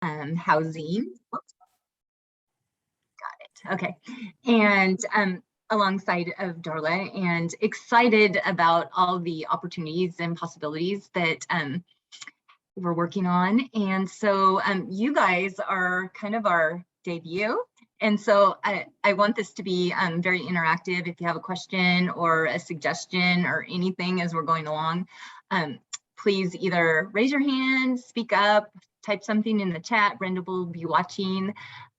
housing. Oops. Got it. Okay. And alongside of Darla, and excited about all the opportunities and possibilities that we're working on. And so you guys are kind of our debut. And so I want this to be very interactive. If you have a question or a suggestion or anything as we're going along, please either raise your hand, speak up, type something in the chat. Brenda will be watching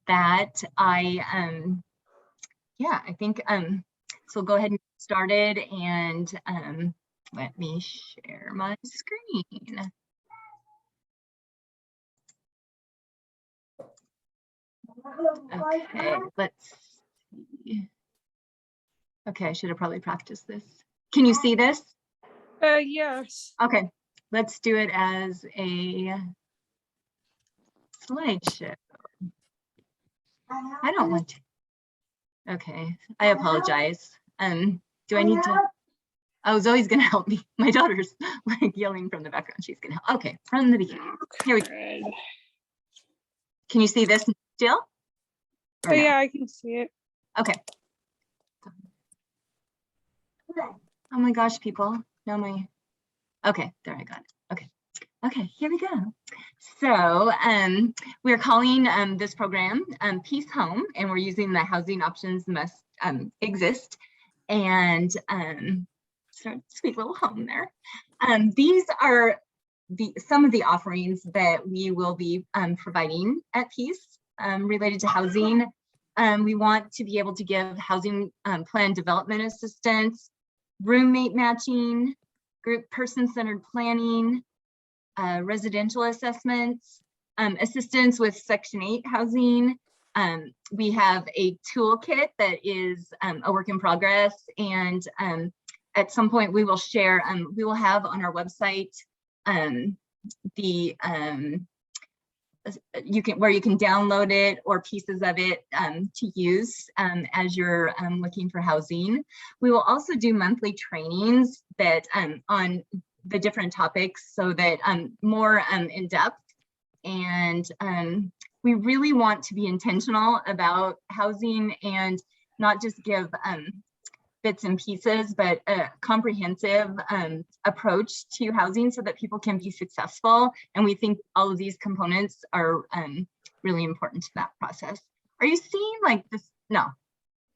that. Yeah, I think, so we'll go ahead and get started, and let me share my screen. Okay, let's see. Okay, I should have probably practiced this. Can you see this? Yes. Okay, let's do it as a slideshow. I don't want to. Okay, I apologize. Do I need to? Oh, Zoe's gonna help me. My daughter's like yelling from the background. She's gonna help. Okay, from the beginning. Here we go. Can you see this still? Oh, yeah, I can see it. Okay. Oh my gosh, people. No, okay, there, I got it. Okay. Okay, here we go. So we're calling this program Peace Home, and we're using the housing options must exist. And sweet little home there. These are some of the offerings that we will be providing at Peace related to housing. We want to be able to give housing plan development assistance, roommate matching, group person-centered planning, residential assessments, assistance with Section 8 housing. We have a toolkit that is a work in progress, and at some point we will share, we will have on our website where you can download it or pieces of it to use as you're looking for housing. We will also do monthly trainings that on the different topics, so that more in depth. And we really want to be intentional about housing and not just give bits and pieces, but a comprehensive approach to housing so that people can be successful. And we think all of these components are really important to that process. Are you seeing like this? No.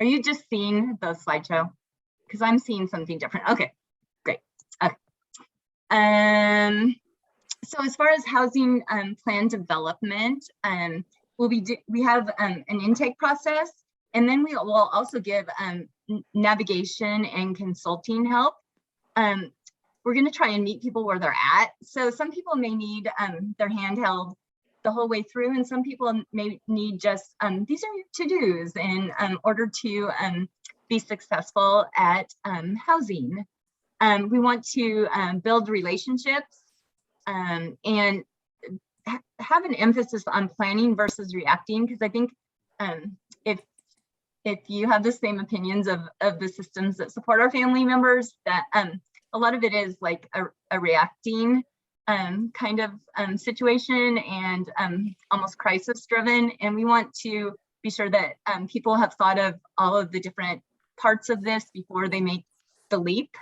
Are you just seeing the slideshow? Because I'm seeing something different. Okay, great. Okay. So as far as housing plan development, we have an intake process, and then we will also give navigation and consulting help. We're going to try and meet people where they're at. So some people may need their hand held the whole way through, and some people may need just these are your to-dos in order to be successful at housing. We want to build relationships and have an emphasis on planning versus reacting, because I think if you have the same opinions of the systems that support our family members, that a lot of it is like a reacting kind of situation, and almost crisis driven. And we want to be sure that people have thought of all of the different parts of this before they make the leap.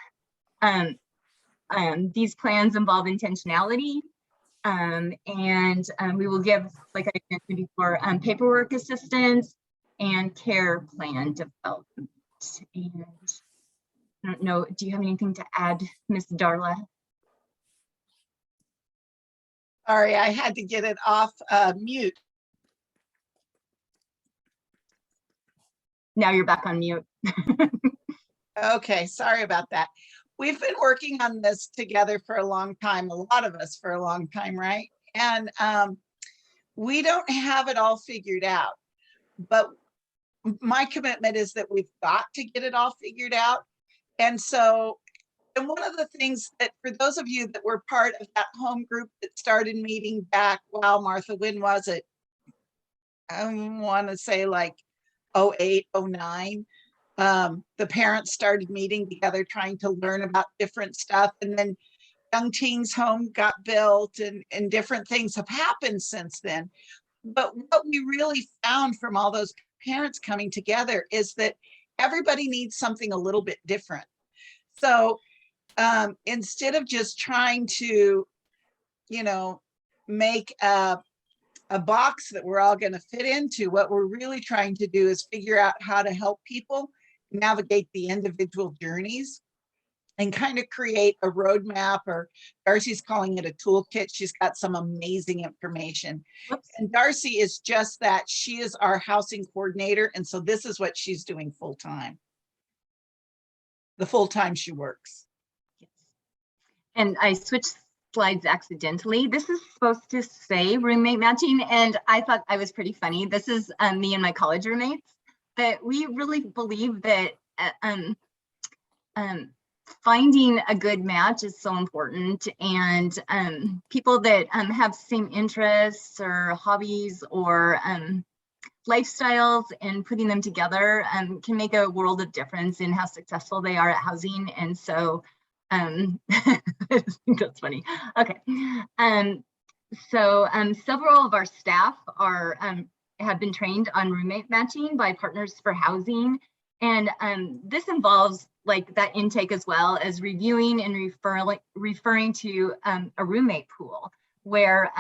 These plans involve intentionality, and we will give, like I mentioned before, paperwork assistance and care plan development. And I don't know, do you have anything to add, Ms. Darla? Sorry, I had to get it off mute. Now you're back on mute. Okay, sorry about that. We've been working on this together for a long time, a lot of us for a long time, right? And we don't have it all figured out, but my commitment is that we've got to get it all figured out. And so, and one of the things that, for those of you that were part of that home group that started meeting back, wow, Martha, when was it? I want to say like 08, 09. The parents started meeting together, trying to learn about different stuff. And then young teens home got built and different things have happened since then. But what we really found from all those parents coming together is that everybody needs something a little bit different. So instead of just trying to, you know, make a box that we're all going to fit into, what we're really trying to do is figure out how to help people navigate the individual journeys and kind of create a roadmap, or Darcie's calling it a toolkit. She's got some amazing information. Whoops. And Darcie is just that. She is our housing coordinator. And so this is what she's doing full time. The full time she works. Yes. And I switched slides accidentally. This is supposed to say roommate matching, and I thought I was pretty funny. This is me and my college roommates, but we really believe that finding a good match is so important, and people that have same interests or hobbies or lifestyles, and putting them together can make a world of difference in how successful they are at housing. And so I just think that's funny. Okay. So several of our staff are have been trained on roommate matching by Partners for Housing. And this involves like that intake as well as reviewing and referring to a roommate pool where,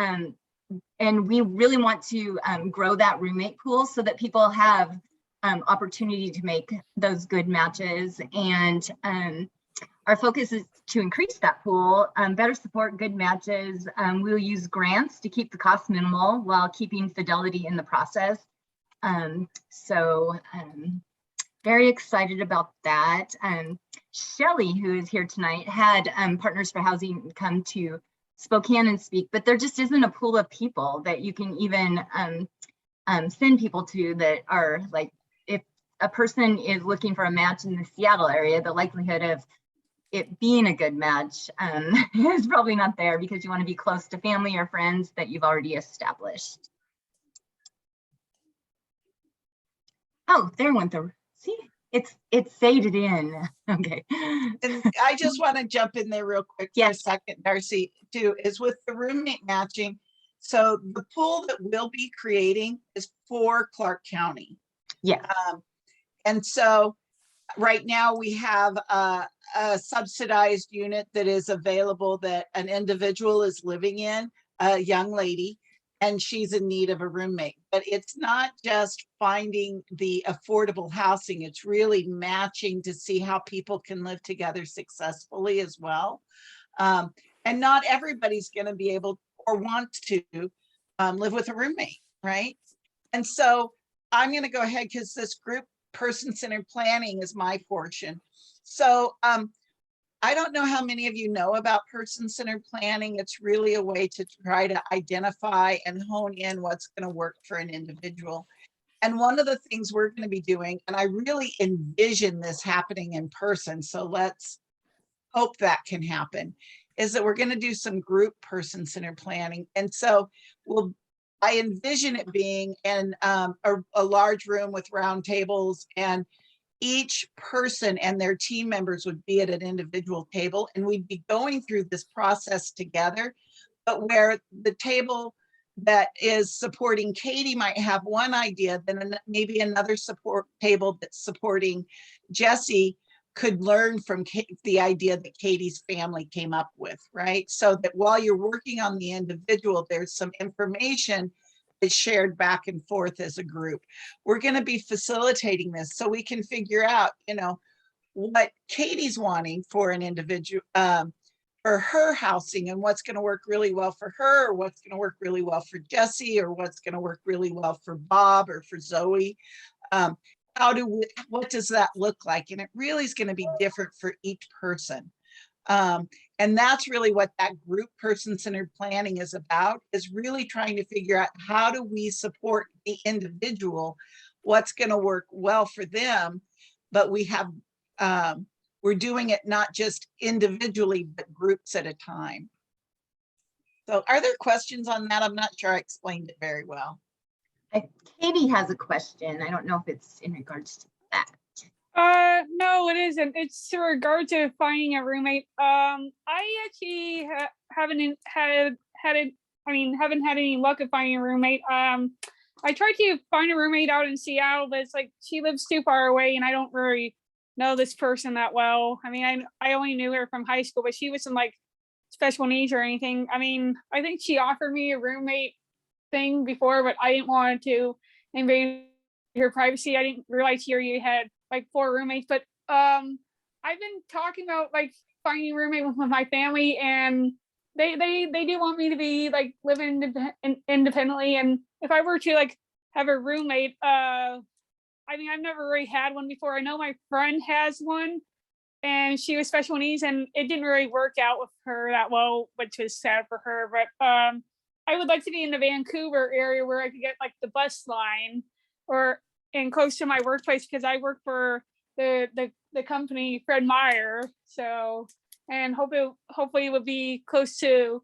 and we really want to grow that roommate pool so that people have opportunity to make those good matches. And our focus is to increase that pool, better support good matches. We'll use grants to keep the cost minimal while keeping fidelity in the process. Very excited about that. Shelley, who is here tonight, had Partners for Housing come to Spokane and speak, but there just isn't a pool of people that you can even send people to that are like, if a person is looking for a match in the Seattle area, the likelihood of it being a good match is probably not there, because you want to be close to family or friends that you've already established. Oh, there went the, see, it's faded in. Okay. And I just want to jump in there real quick for a second, Darcie, too, is with the roommate matching. So the pool that we'll be creating is for Clark County. Yeah. And so right now we have a subsidized unit that is available that an individual is living in, a young lady, and she's in need of a roommate. But it's not just finding the affordable housing, it's really matching to see how people can live together successfully as well. And not everybody's going to be able or want to live with a roommate, right? And so I'm going to go ahead, because this group person-centered planning is my portion. So I don't know how many of you know about person-centered planning. It's really a way to try to identify and hone in what's going to work for an individual. And one of the things we're going to be doing, and I really envision this happening in person, so let's hope that can happen, is that we're going to do some group person-centered planning. And so I envision it being in a large room with round tables, and each person and their team members would be at an individual table, and we'd be going through this process together. But where the table that is supporting Katie might have one idea, then maybe another support table that's supporting Jesse could learn from the idea that Katie's family came up with, right? So that while you're working on the individual, there's some information is shared back and forth as a group. We're going to be facilitating this so we can figure out, you know, what Katie's wanting for an individual, for her housing, and what's going to work really well for her, or what's going to work really well for Jesse, or what's going to work really well for Bob or for Zoe. What does that look like? And it really is going to be different for each person. And that's really what that group person-centered planning is about, is really trying to figure out how do we support the individual, what's going to work well for them, but we're doing it not just individually, but groups at a time. So are there questions on that? I'm not sure I explained it very well. Katie has a question. I don't know if it's in regards to that. No, it isn't. It's in regard to finding a roommate. I actually haven't had any luck of finding a roommate. I tried to find a roommate out in Seattle, but it's like she lives too far away, and I don't really know this person that well. I mean, I only knew her from high school, but she wasn't like special needs or anything. I mean, I think she offered me a roommate thing before, but I didn't want to invade her privacy. I didn't realize here you had like 4 roommates, but I've been talking about like finding a roommate with my family, and they do want me to be like living independently. And if I were to like have a roommate, I mean, I've never really had one before. I know my friend has one, and she was special needs, and it didn't really work out with her that well, which was sad for her. But I would like to be in the Vancouver area where I could get like the bus line, or and close to my workplace, because I work for the company Fred Meyer. So, and hopefully it would be close to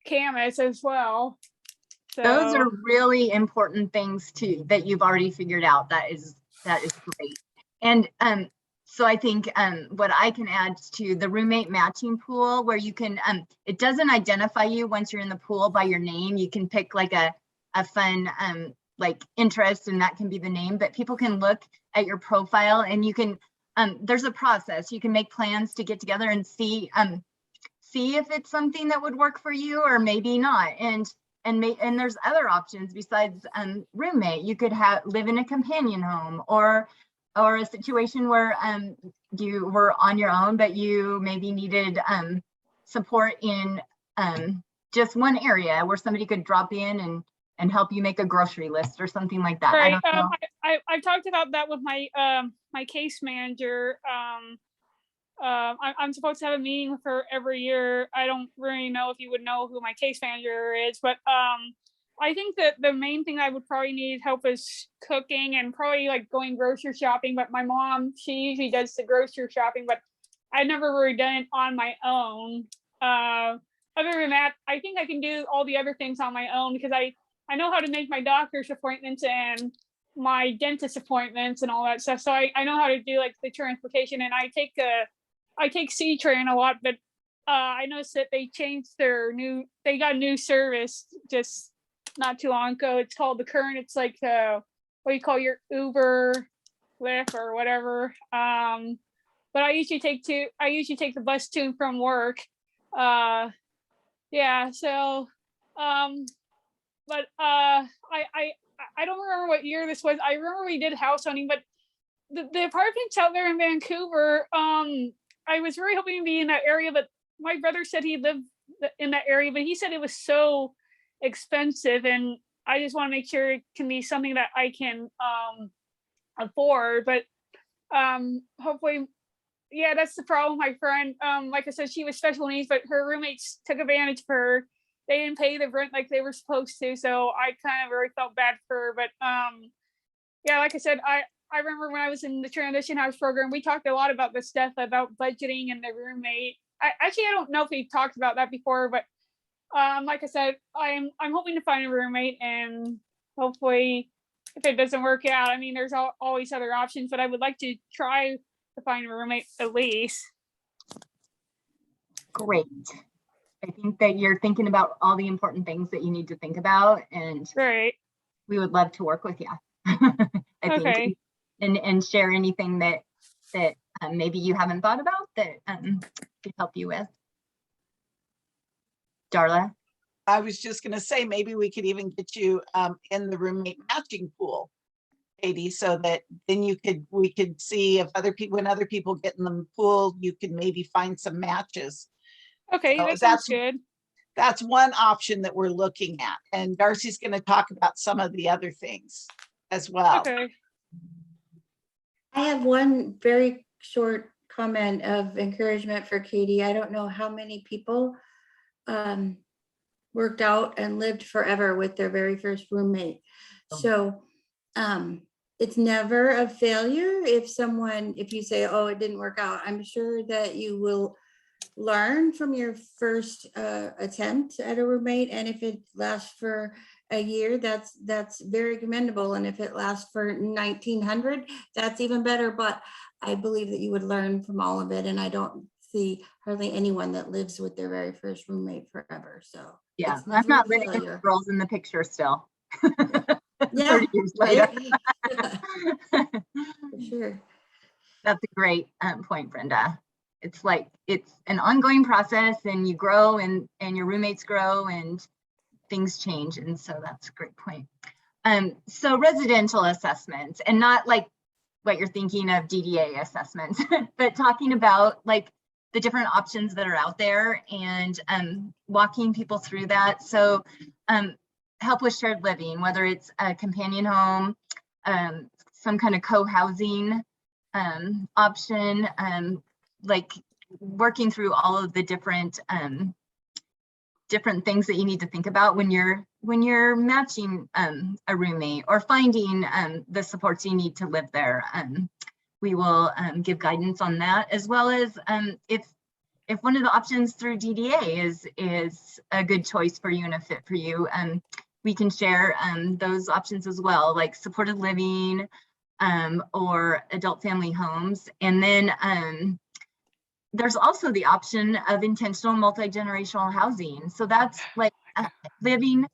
campus as well. So Those are really important things too that you've already figured out. That is great. And so I think what I can add to the roommate matching pool, where you can it doesn't identify you once you're in the pool by your name. You can pick like a fun like interest, and that can be the name, but people can look at your profile, and you can there's a process. You can make plans to get together and see if it's something that would work for you, or maybe not. And there's other options besides roommate. You could live in a companion home, or a situation where you were on your own, but you maybe needed support in just one area where somebody could drop in and help you make a grocery list or something like that. right. I don't know. I talked about that with my my case manager. I'm supposed to have a meeting with her every year. I don't really know if you would know who my case manager is, but I think that the main thing I would probably need help is cooking, and probably like going grocery shopping. But my mom, she usually does the grocery shopping, but I never really done it on my own. Other than that, I think I can do all the other things on my own, because I know how to make my doctor's appointments and my dentist appointments and all that stuff. So I know how to do like the transportation, and I take C-Train a lot, but I noticed that they got a new service just not too long ago. It's called the Current. It's like what you call your Uber, Lyft, or whatever. But I usually take the bus to and from work. Yeah. So, but I don't remember what year this was. I remember we did house hunting, but the apartments out there in Vancouver, I was really hoping to be in that area, but my brother said he lived in that area, but he said it was so expensive, and I just want to make sure it can be something that I can afford. But hopefully, yeah, that's the problem. My friend, like I said, she was special needs, but her roommates took advantage of her. They didn't pay the rent like they were supposed to, so I kind of really felt bad for her. But yeah, like I said, I remember when I was in the transition house program, we talked a lot about this stuff about budgeting and the roommate. I don't know if we talked about that before, but like I said, I'm hoping to find a roommate, and hopefully, if it doesn't work out, I mean, there's always other options, but I would like to try to find a roommate at least. Great. I think that you're thinking about all the important things that you need to think about, and Right. we would love to work with you. I think, Okay. and share anything that maybe you haven't thought about that could help you with. Darla? I was just going to say, maybe we could even get you in the roommate matching pool, Katie, so that then we could see if when other people get in the pool, you could maybe find some matches. Okay, So that sounds good. That's one option that we're looking at. And Darcie's going to talk about some of the other things as well. Okay. I have one very short comment of encouragement for Katie. I don't know how many people worked out and lived forever with their very first roommate. So it's never a failure if you say, oh, it didn't work out. I'm sure that you will learn from your first attempt at a roommate. And if it lasts forever a year, that's very commendable. And if it lasts for 1900, that's even better. But I believe that you would learn from all of it. And I don't see hardly anyone that lives with their very first roommate forever. So Yeah, it's I'm never not a living with the failure. girls in the picture still. Yeah, 30 years later. right? For sure. That's a great point, Brenda. It's like, it's an ongoing process, and you grow, and your roommates grow, and things change. And so that's a great point. So residential assessments, and not like what you're thinking of DDA assessments, but talking about like the different options that are out there, and walking people through that. So help with shared living, whether it's a companion home, some kind of co-housing option, like working through all of the different things that you need to think about when you're matching a roommate, or finding the supports you need to live there. We will give guidance on that, as well as if one of the options through DDA is a good choice for you and a fit for you, we can share those options as well, like supported living or adult family homes. And then there's also the option of intentional multi-generational housing. So that's like living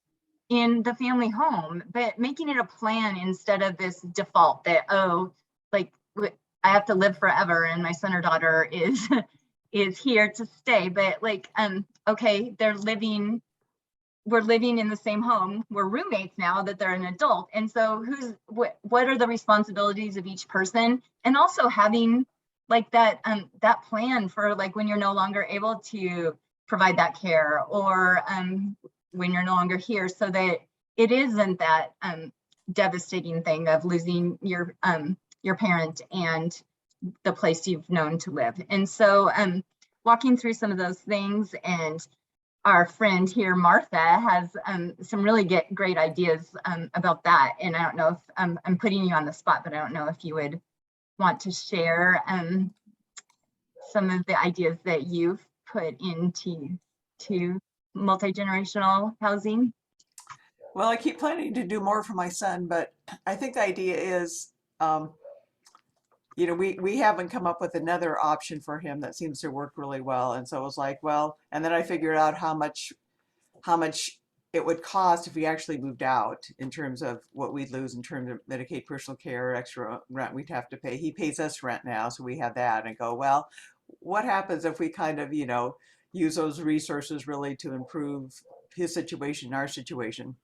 in the family home, but making it a plan instead of this default that, oh, like I have to live forever and my son or daughter is here to stay. But like, okay, we're living in the same home. We're roommates now that they're an adult. And so what are the responsibilities of each person? And also having like that plan for like when you're no longer able to provide that care, or when you're no longer here, so that it isn't that devastating thing of losing your parent and the place you've known to live. And so walking through some of those things, and our friend here, Martha, has some really great ideas about that. And I don't know if I'm putting you on the spot, but I don't know if you would want to share some of the ideas that you've put into multi-generational housing. Well, I keep planning to do more for my son, but I think the idea is, we haven't come up with another option for him that seems to work really well. And so it was like, well, and then I figured out how much it would cost if we actually moved out, in terms of what we'd lose in terms of Medicaid, personal care, extra rent we'd have to pay. He pays us rent now, so we have that, and go, well, what happens if we kind of, use those resources really to improve his situation, our situation?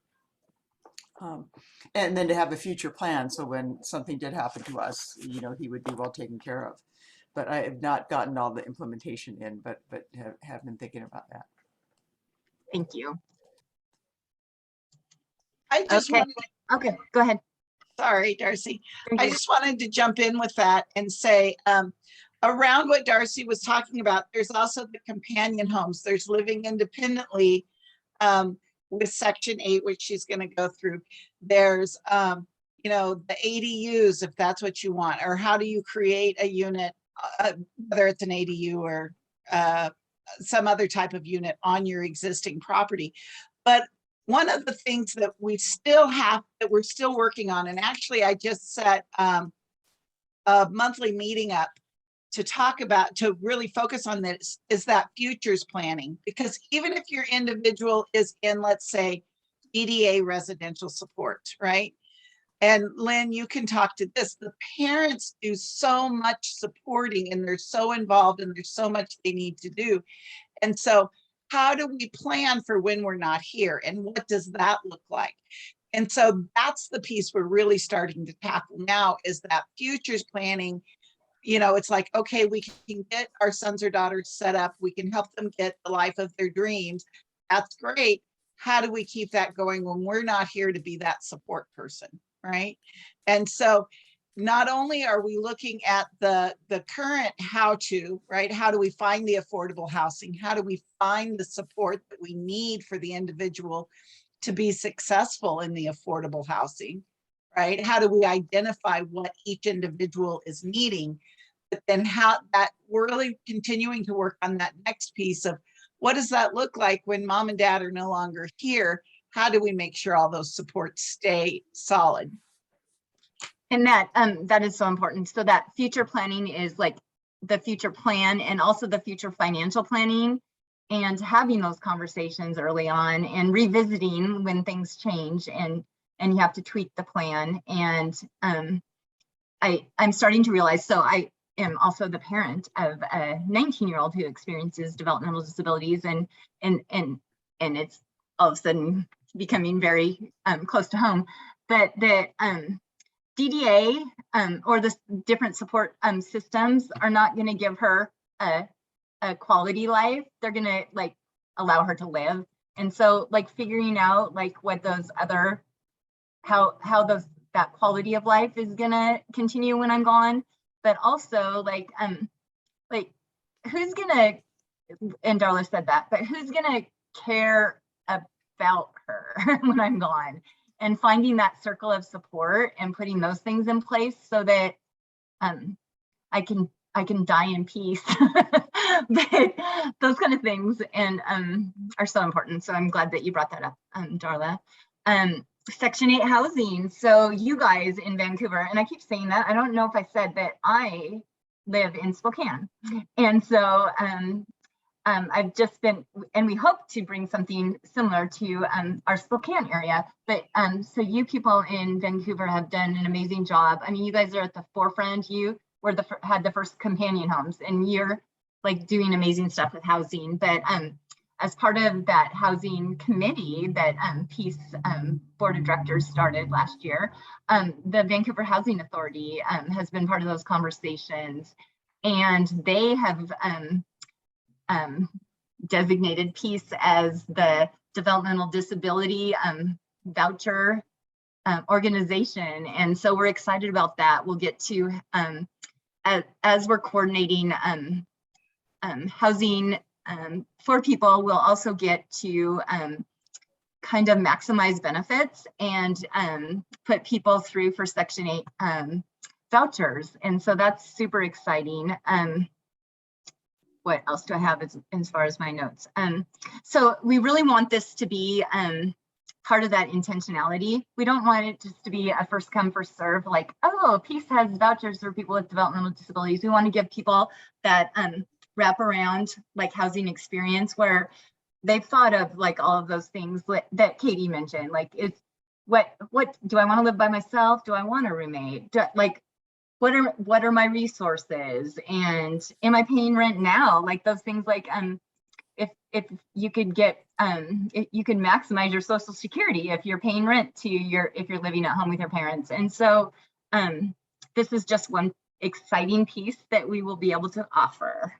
And then to have a future plan, so when something did happen to us, he would be well taken care of. But I have not gotten all the implementation in, but have been thinking about that. Thank you. I just Okay. wanted to, Okay, go ahead. sorry, Darcie. Thank I you. just wanted to jump in with that and say, around what Darcie was talking about, there's also the companion homes. There's living independently with Section 8, which she's going to go through. There's, the ADUs, if that's what you want, or how do you create a unit, whether it's an ADU or some other type of unit on your existing property. But one of the things that we still have, that we're still working on, and actually I just set a monthly meeting up to really focus on this, is that futures planning. Because even if your individual is in, let's say, DDA residential support, right? And Lynn, you can talk to this. The parents do so much supporting, and they're so involved, and there's so much they need to do. And so how do we plan for when we're not here? And what does that look like? And so that's the piece we're really starting to tackle now, is that futures planning. It's like, okay, we can get our sons or daughters set up. We can help them get the life of their dreams. That's great. How do we keep that going when we're not here to be that support person, right? And so not only are we looking at the current how-to, right? How do we find the affordable housing? How do we find the support that we need for the individual to be successful in the affordable housing, right? How do we identify what each individual is needing? But then how that we're really continuing to work on that next piece of, what does that look like when mom and dad are no longer here? how do we make sure all those supports stay solid? And that is so important. So that future planning is like the future plan and also the future financial planning, and having those conversations early on and revisiting when things change and you have to tweak the plan. And I'm starting to realize, so I am also the parent of a 19-year-old who experiences developmental disabilities, and it's all of a sudden becoming very close to home. But the DDA or the different support systems are not going to give her a quality life. They're going to like allow her to live. And so like figuring out like what those other, how that quality of life is going to continue when I'm gone, but also like who's going to, and Darla said that, but who's going to care about her when I'm gone? And finding that circle of support and putting those things in place so that I can die in peace. But those kind of things and are so important. So I'm glad that you brought that up, Darla. Section 8 housing. So you guys in Vancouver, and I keep saying that, I don't know if I said that I live in Spokane. And so I've just been, and we hope to bring something similar to our Spokane area. But so you people in Vancouver have done an amazing job. I mean, you guys are at the forefront. You were had the first companion homes, and you're like doing amazing stuff with housing. But as part of that housing committee that Peace Board of Directors started last year, the Vancouver Housing Authority has been part of those conversations, and they have designated Peace as the developmental disability voucher organization. And so we're excited about that. We'll get to, as we're coordinating housing for people, we'll also get to kind of maximize benefits and put people through for Section 8 vouchers. And so that's super exciting. What else do I have as far as my notes? So we really want this to be part of that intentionality. We don't want it just to be a first come, first serve, like, oh, Peace has vouchers for people with developmental disabilities. We want to give people that wraparound like housing experience where they've thought of like all of those things that Katie mentioned. Like, it's what do I want to live by myself? Do I want a roommate? What are my resources, and am I paying rent now? Like those things, like if you could get if you could maximize your Social Security if you're paying rent if you're living at home with your parents. And so this is just one exciting piece that we will be able to offer.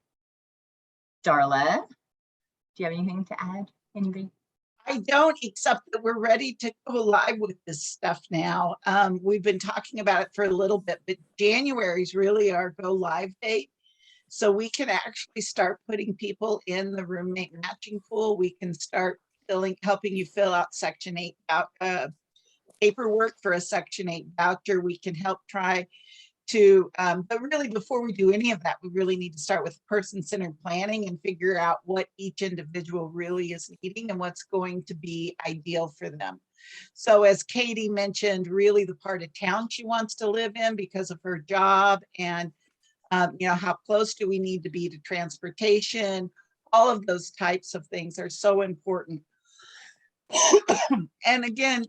Darla, do you have anything to add? Anybody? I don't, except that we're ready to go live with this stuff now. We've been talking about it for a little bit, but January is really our go live date. So we can actually start putting people in the roommate matching pool. We can start helping you fill out Section 8 paperwork for a Section 8 voucher. We can help try to, but really before we do any of that, we really need to start with person-centered planning and figure out what each individual really is needing and what's going to be ideal for them. So as Katie mentioned, really the part of town she wants to live in because of her job, and you know, how close do we need to be to transportation? All of those types of things are so important. And again,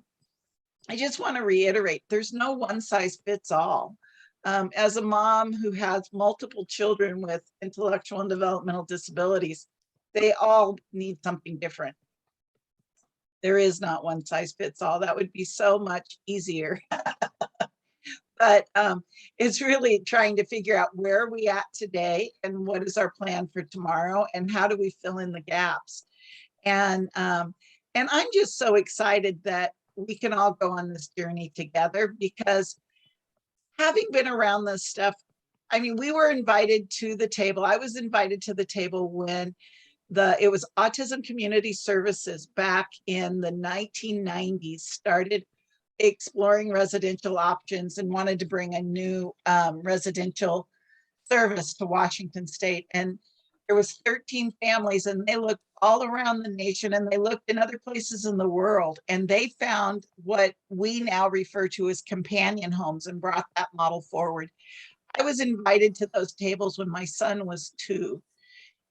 I just want to reiterate, there's no one size fits all. As a mom who has multiple children with intellectual and developmental disabilities, they all need something different. There is not one size fits all. That would be so much easier. But it's really trying to figure out where are we at today and what is our plan for tomorrow and how do we fill in the gaps. And I'm just so excited that we can all go on this journey together, because having been around this stuff, I mean, we were invited to the table. I was invited to the table when it was Autism Community Services back in the 1990s started exploring residential options and wanted to bring a new residential service to Washington State. And there was 13 families, and they looked all around the nation, and they looked in other places in the world, and they found what we now refer to as companion homes and brought that model forward. I was invited to those tables when my son was 2.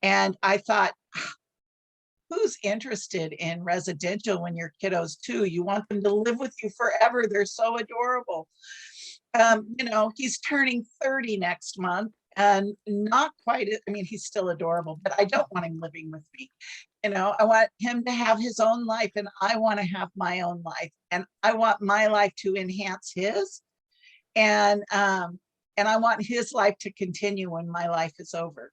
And I thought, who's interested in residential when your kiddo's 2? You want them to live with you forever. They're so adorable. You know, he's turning 30 next month, and not quite, I mean, he's still adorable, but I don't want him living with me. You know, I want him to have his own life, and I want to have my own life, and I want my life to enhance his. And I want his life to continue when my life is over.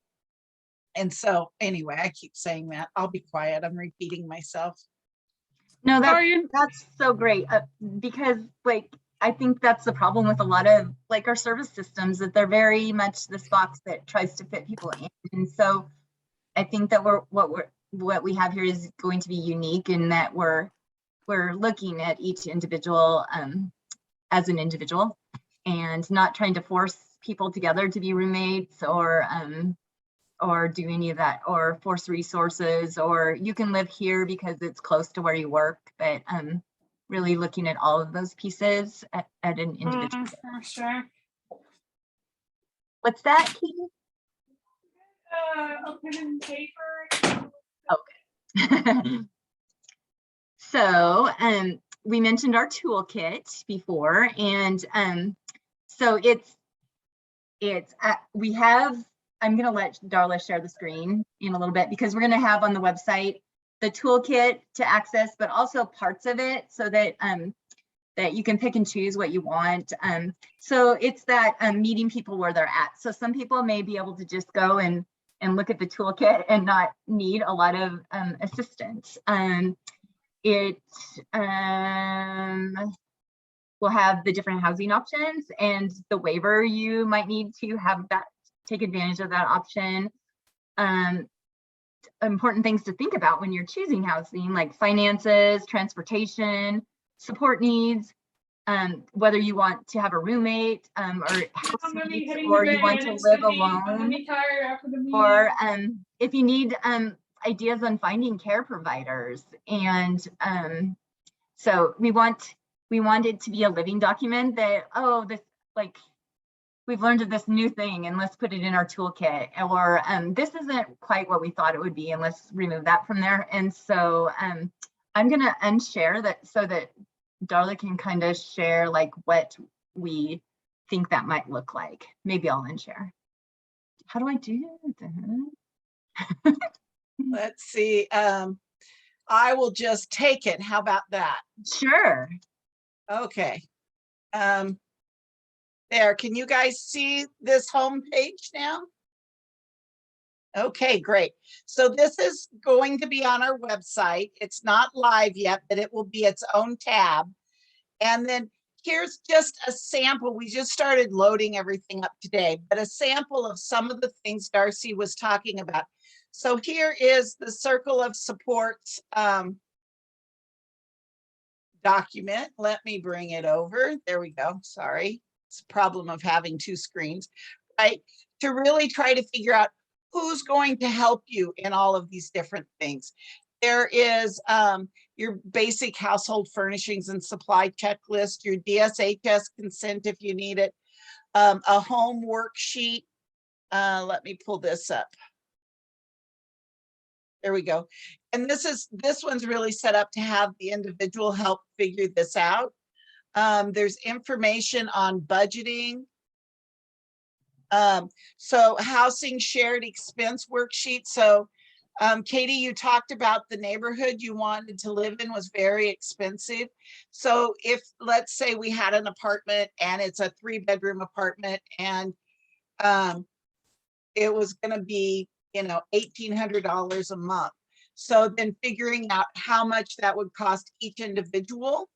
And so anyway, I keep saying that. I'll be quiet. I'm repeating myself. No, Sorry. that's so great, because like, I think that's the problem with a lot of like our service systems, that they're very much this box that tries to fit people in. And so I think that what we have here is going to be unique in that we're looking at each individual as an individual, and not trying to force people together to be roommates or do any of that, or force resources, or you can live here because it's close to where you work, but really looking at all of those pieces at an individual. Sure. What's that, Katie? A pen and paper. Okay. So we mentioned our toolkit before, and so we have, I'm going to let Darla share the screen in a little bit, because we're going to have on the website the toolkit to access, but also parts of it, so that that you can pick and choose what you want. So it's that meeting people where they're at. So some people may be able to just go and look at the toolkit and not need a lot of assistance. It will have the different housing options and the waiver you might need to have that, take advantage of that option. Important things to think about when you're choosing housing, like finances, transportation, support needs, whether you want to have a roommate or housemates, or you want to live alone, or if you need ideas on finding care providers. And so we want it to be a living document that, oh, this, like, we've learned of this new thing and let's put it in our toolkit, or this isn't quite what we thought it would be and let's remove that from there. And so I'm gonna unshare that so that Darla can kind of share like what we think that might look like. Maybe I'll unshare. How do I do that? Let's see. I will just take it. How about that? Sure. Okay. There, can you guys see this home page now? Okay, great. So this is going to be on our website. It's not live yet, but it will be its own tab. And then here's just a sample. We just started loading everything up today, but a sample of some of the things Darcie was talking about. So here is the Circle of Supports document. Let me bring it over. There we go. Sorry. It's a problem of having 2 screens, right? To really try to figure out who's going to help you in all of these different things. There is your basic household furnishings and supply checklist, your DSHS consent if you need it, a home worksheet. Let me pull this up. There we go. And this one's really set up to have the individual help figure this out. There's information on budgeting. So housing shared expense worksheet. So Katie, you talked about the neighborhood you wanted to live in was very expensive. So if, let's say we had an apartment and it's a 3-bedroom apartment, and it was going to be, you know, $1,800 a month. So then figuring out how much that would cost each individual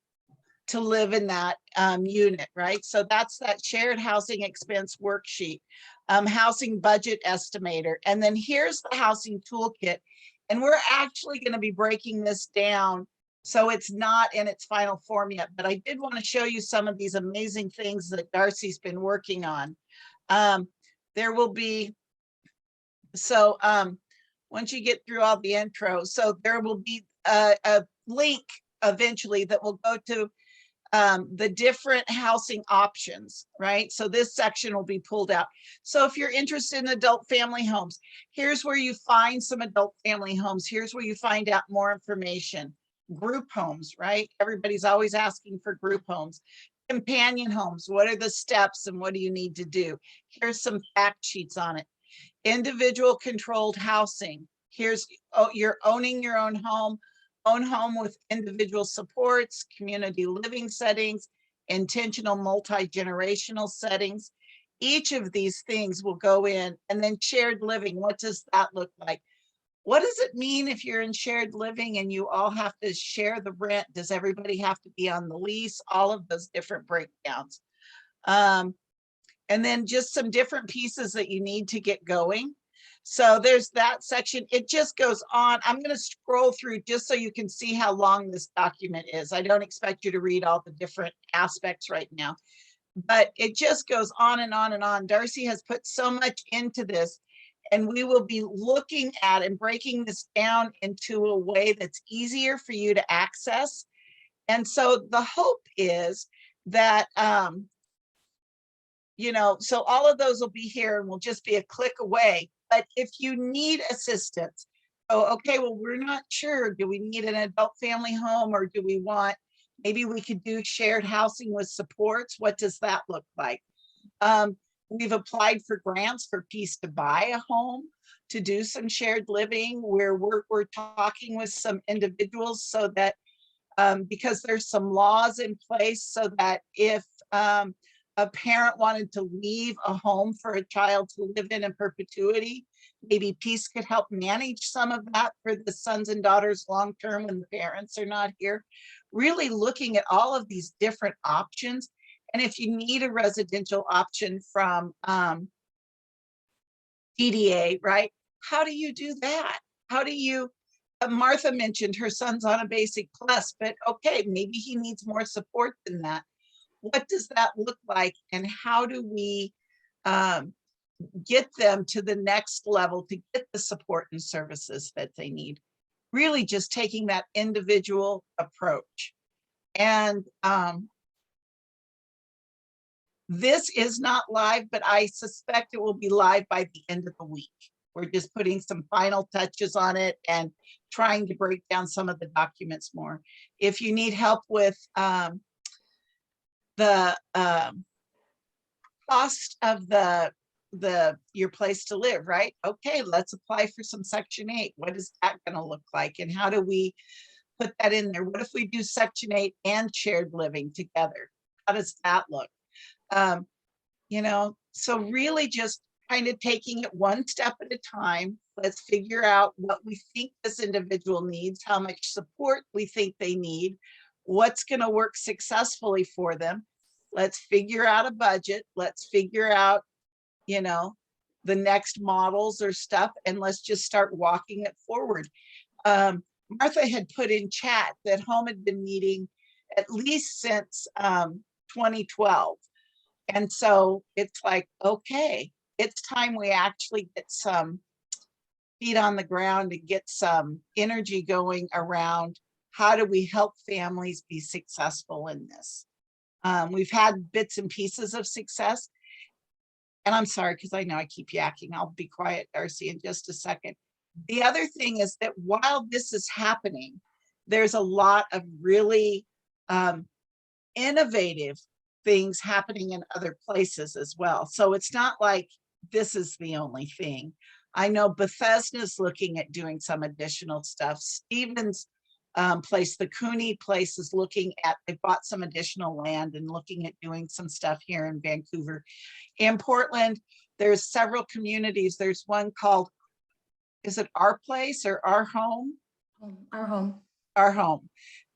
to live in that unit, right? So that's that shared housing expense worksheet, housing budget estimator. And then here's the housing toolkit. And we're actually going to be breaking this down, so it's not in its final form yet, but I did want to show you some of these amazing things that Darcie's been working on. There will be So once you get through all the intro, so there will be a link eventually that will go to the different housing options, right? So this section will be pulled out. So if you're interested in adult family homes, here's where you find some adult family homes. Here's where you find out more information. Group homes, right? Everybody's always asking for group homes. Companion homes, what are the steps and what do you need to do? Here's some fact sheets on it. Individual controlled housing. Here's, oh, you're owning your own home with individual supports, community living settings, intentional multi-generational settings. Each of these things will go in, and then shared living. What does that look like? What does it mean if you're in shared living and you all have to share the rent? Does everybody have to be on the lease? All of those different breakdowns. And then just some different pieces that you need to get going. So there's that section. It just goes on. I'm going to scroll through just so you can see how long this document is. I don't expect you to read all the different aspects right now, but it just goes on and on and on. Darcie has put so much into this, and we will be looking at and breaking this down into a way that's easier for you to access. And so the hope is that, you know, so all of those will be here and will just be a click away. But if you need assistance, oh, okay, well, we're not sure. Do we need an adult family home, or do we want, maybe we could do shared housing with supports? What does that look like? We've applied for grants for Peace to buy a home, to do some shared living, where we're talking with some individuals so that, because there's some laws in place so that if a parent wanted to leave a home for a child to live in perpetuity, maybe Peace could help manage some of that for the sons and daughters long-term when the parents are not here. Really looking at all of these different options. And if you need a residential option from DDA, right? How do you do that? How do you, Martha mentioned her son's on a basic plus, but okay, maybe he needs more support than that. What does that look like, and how do we get them to the next level to get the support and services that they need? Really just taking that individual approach. And this is not live, but I suspect it will be live by the end of the week. We're just putting some final touches on it and trying to break down some of the documents more. If you need help with the cost of your place to live, right? Okay, let's apply for some Section 8. What is that going to look like, and how do we put that in there? What if we do Section 8 and shared living together? How does that look? You know, so really just kind of taking it one step at a time. Let's figure out what we think this individual needs, how much support we think they need, what's going to work successfully for them. Let's figure out a budget. Let's figure out, you know, the next models or stuff, and let's just start walking it forward. Martha had put in chat that H.O.M.E had been meeting at least since 2012. And so it's like, okay, it's time we actually get some feet on the ground and get some energy going around how do we help families be successful in this. We've had bits and pieces of success. And I'm sorry, because I know I keep yakking. I'll be quiet, Darcie, in just a second. The other thing is that while this is happening, there's a lot of really innovative things happening in other places as well. So it's not like this is the only thing. I know Bethesda's looking at doing some additional stuff. Stevens place, the Cooney place, is looking at, they bought some additional land and looking at doing some stuff here in Vancouver. In Portland, there's several communities. There's one called, is it Our Place or Our Home? Our Home. Our Home.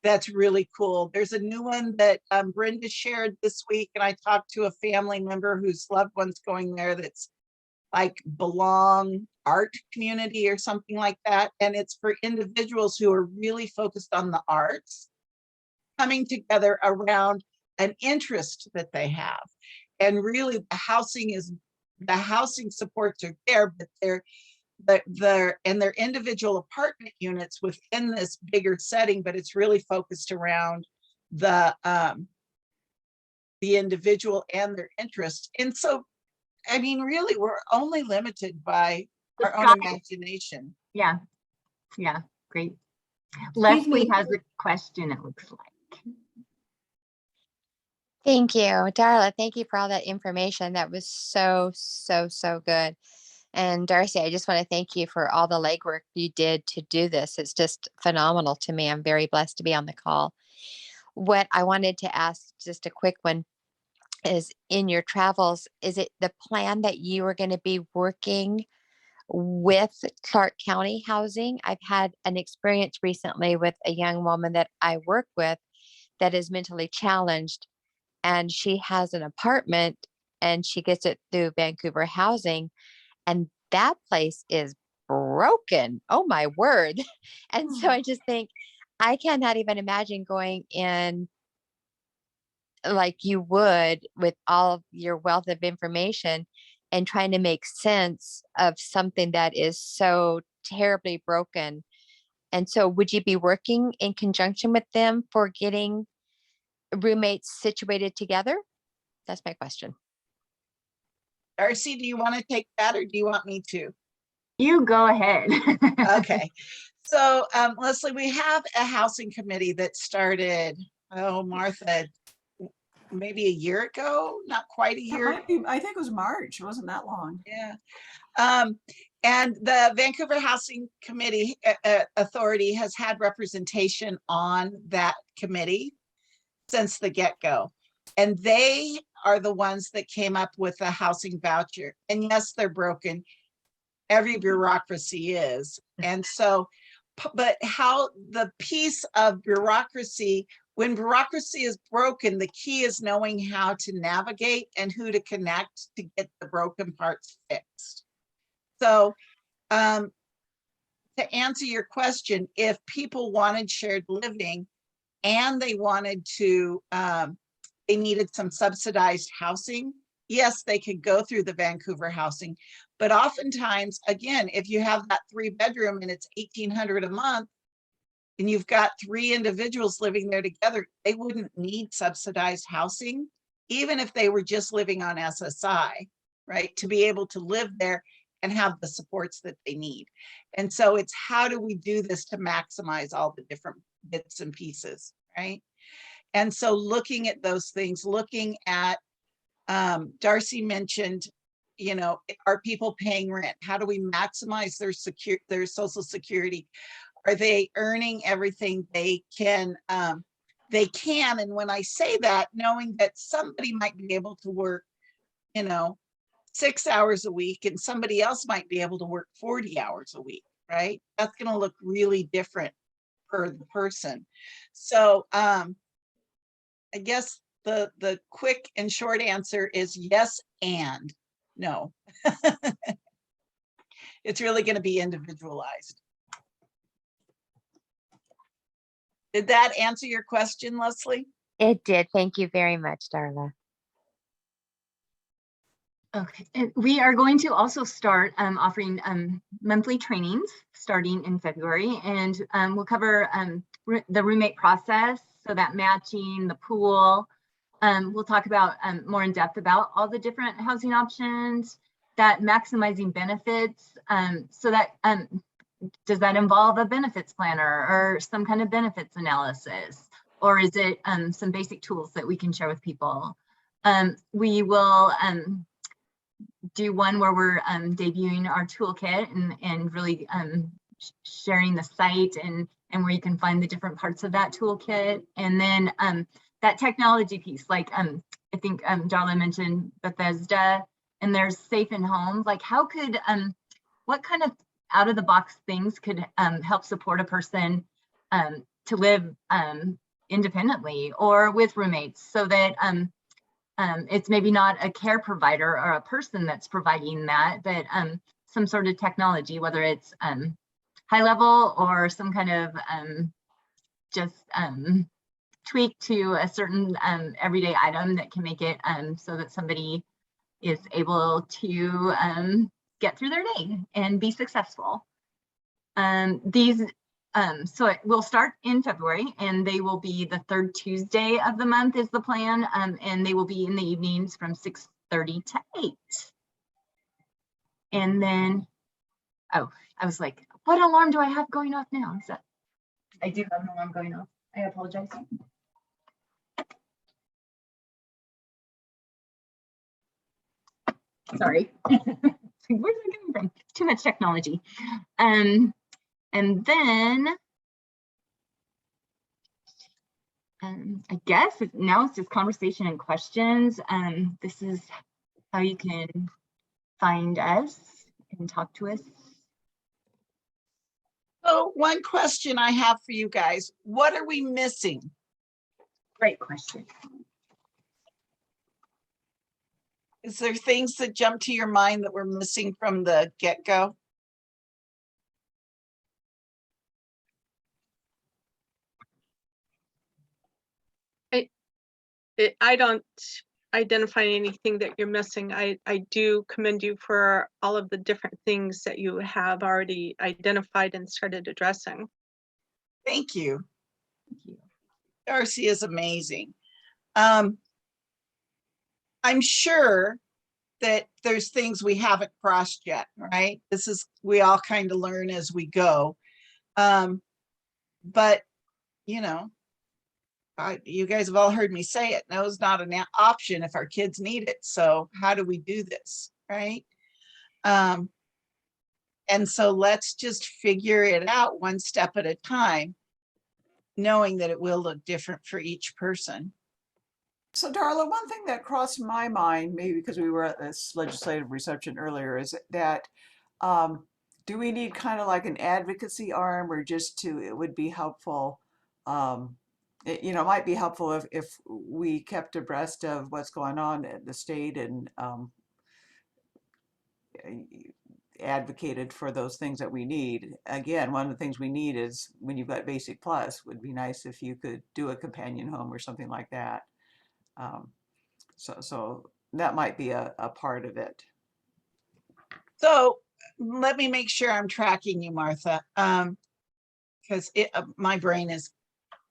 That's really cool. There's a new one that Brenda shared this week, and I talked to a family member whose loved one's going there, that's like Belong Art Community or something like that. And it's for individuals who are really focused on the arts, coming together around an interest that they have. And really the housing supports are there, but their individual apartment units within this bigger setting, but it's really focused around the individual and their interests. And so, I mean, really, we're only limited by The our own sky- imagination. Yeah, great. Excuse Leslie me. has a question, it looks like. Thank you, Darla. Thank you for all that information. That was so, so, so good. And Darcie, I just want to thank you for all the legwork you did to do this. It's just phenomenal to me. I'm very blessed to be on the call. What I wanted to ask, just a quick one, is in your travels, is it the plan that you are going to be working with Clark County Housing? I've had an experience recently with a young woman that I work with that is mentally challenged, and she has an apartment and she gets it through Vancouver Housing, and that place is broken. Oh my word. And so I just think I cannot even imagine going in like you would with all of your wealth of information and trying to make sense of something that is so terribly broken. And so would you be working in conjunction with them for getting roommates situated together? That's my question. Darcie, do you want to take that, or do you want me to? You go ahead. Okay. So, Leslie, we have a housing committee that started, oh, Martha, maybe a year ago, not quite a That year. might be, I think it was March. It wasn't that long. Yeah. And the Vancouver Housing Committee Authority has had representation on that committee since the get-go. And they are the ones that came up with the housing voucher. And yes, they're broken. Every bureaucracy is. And so, but how the piece of bureaucracy, when bureaucracy is broken, the key is knowing how to navigate and who to connect to get the broken parts fixed. So to answer your question, if people wanted shared living and they wanted to, they needed some subsidized housing, yes, they could go through the Vancouver Housing. But oftentimes, again, if you have that 3-bedroom and it's $1,800 a month, and you've got 3 individuals living there together, they wouldn't need subsidized housing, even if they were just living on SSI, right? To be able to live there and have the supports that they need. And so it's how do we do this to maximize all the different bits and pieces, right? And so looking at those things, looking at, Darcie mentioned, you know, are people paying rent? How do we maximize their social security? Are they earning everything they can? And when I say that, knowing that somebody might be able to work, you know, 6 hours a week and somebody else might be able to work 40 hours a week, right? That's going to look really different for the person. So I guess the quick and short answer is yes and no. It's really going to be individualized. Did that answer your question, Leslie? It did. Thank you very much, Darla. Okay, and we are going to also start offering monthly trainings starting in February, and we'll cover the roommate process, so that matching, the pool. We'll talk about more in depth about all the different housing options, that maximizing benefits. So that does that involve a benefits planner or some kind of benefits analysis, or is it some basic tools that we can share with people? We will do one where we're debuting our toolkit and really sharing the site and where you can find the different parts of that toolkit. And then that technology piece, like I think Darla mentioned Bethesda, and there's Safe in Home. Like how could, what kind of out of the box things could help support a person to live independently or with roommates, so that it's maybe not a care provider or a person that's providing that, but some sort of technology, whether it's high level or some kind of just tweak to a certain everyday item that can make it so that somebody is able to get through their day and be successful. So it will start in February, and they will be the third Tuesday of the month is the plan, and they will be in the evenings from 6:30 to 8. And then, oh, I was like, what alarm do I have going off now? Is that, I do have an alarm going off. I apologize. Sorry. Where's it coming from? Too much technology. And then I guess now it's just conversation and questions. This is how you can find us and talk to us. So one question I have for you guys, what are we missing? Great question. Is there things that jump to your mind that we're missing from the get-go? I don't identify anything that you're missing. I do commend you for all of the different things that you have already identified and started addressing. Thank you. Thank you. Darcie is amazing. I'm sure that there's things we haven't crossed yet, right? We all kind of learn as we go. But, you know, you guys have all heard me say it. No is not an option if our kids need it. So how do we do this, right? And so let's just figure it out one step at a time, knowing that it will look different for each person. So Darla, one thing that crossed my mind, maybe because we were at this legislative reception earlier, is that do we need kind of like an advocacy arm, or just it would be helpful, it might be helpful if we kept abreast of what's going on at the state and advocated for those things that we need. Again, one of the things we need is, when you've got Basic Plus, would be nice if you could do a companion home or something like that. So that might be a part of it. So let me make sure I'm tracking you, Martha, because my brain is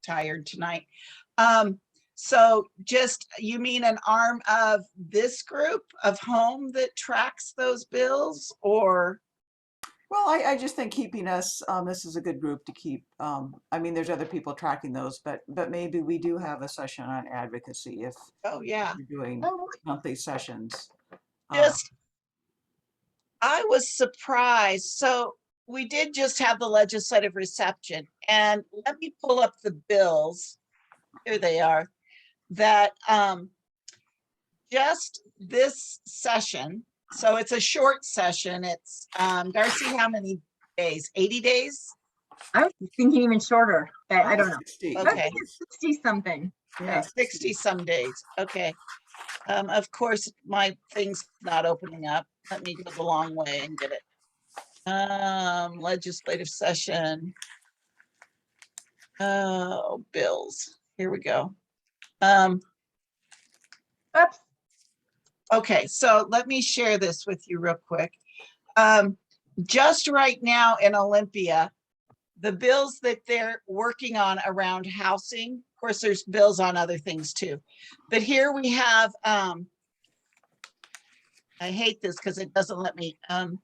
tired tonight. So you mean an arm of this group of H.O.M.E that tracks those bills, or? Well, I just think keeping us, this is a good group to keep. I mean, there's other people tracking those, but maybe we do have a session on advocacy if Oh yeah, you're doing monthly sessions. I was surprised. So we did just have the legislative reception, and let me pull up the bills. Here they are. That just this session. So it's a short session. It's Darcie, how many days? 80 days? I was thinking even shorter, but I don't know. 60. I was Okay. thinking 60 something. Yeah, 60 some days. Okay. Of course, my thing's not opening up. Let me go the long way and get it. Legislative session. Oh, bills. Here we go. Oops. Okay, so let me share this with you real quick. Just right now in Olympia, the bills that they're working on around housing, of course, there's bills on other things too. But here we have, I hate this because it doesn't let me move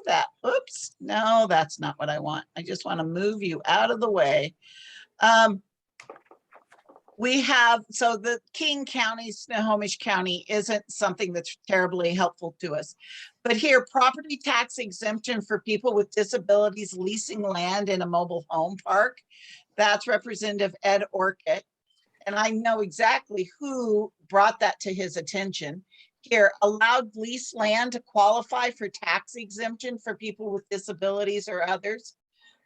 that. Oops, no, that's not what I want. I just want to move you out of the way. We have, so the King County, Snohomish County isn't something that's terribly helpful to us. But here, property tax exemption for people with disabilities leasing land in a mobile home park. That's Representative Ed Orcutt. And I know exactly who brought that to his attention. Here, allowed lease land to qualify for tax exemption for people with disabilities or others.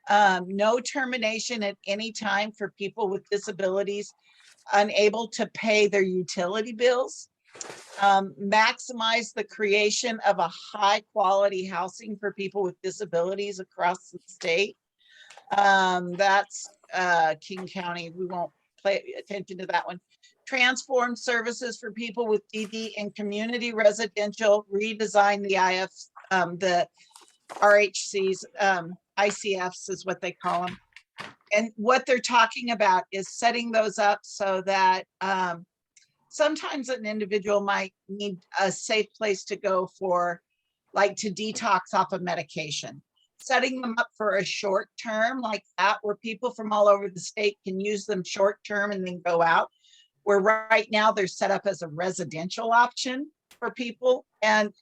No termination at any time for people with disabilities unable to pay their utility bills. Maximize the creation of a high quality housing for people with disabilities across the state. That's King County. We won't pay attention to that one. Transform services for people with DD and community residential, redesign the the RHCs, ICFs is what they call them. And what they're talking about is setting those up so that sometimes an individual might need a safe place to go for, like, to detox off of medication. Setting them up for a short term like that, where people from all over the state can use them short term and then go out. Where right now they're set up as a residential option for people. And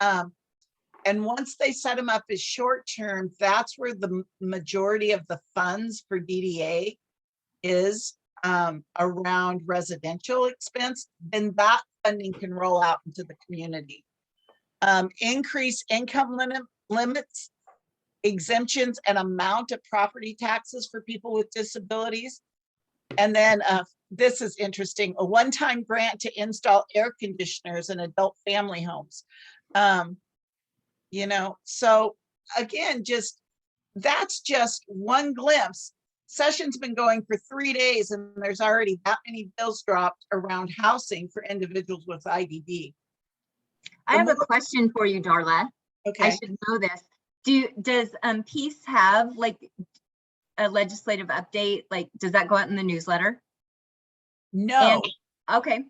once they set them up as short term, that's where the majority of the funds for DDA is, around residential expense. Then that funding can roll out into the community. Increase income limits, exemptions, and amount of property taxes for people with disabilities. And then this is interesting, a one-time grant to install air conditioners in adult family homes. You know, so again, that's just one glimpse. Session's been going for 3 days and there's already that many bills dropped around housing for individuals with IDD. I have a question for you, Darla. I Okay. should know this. Does Peace have like a legislative update? Like, does that go out in the newsletter? No, Okay,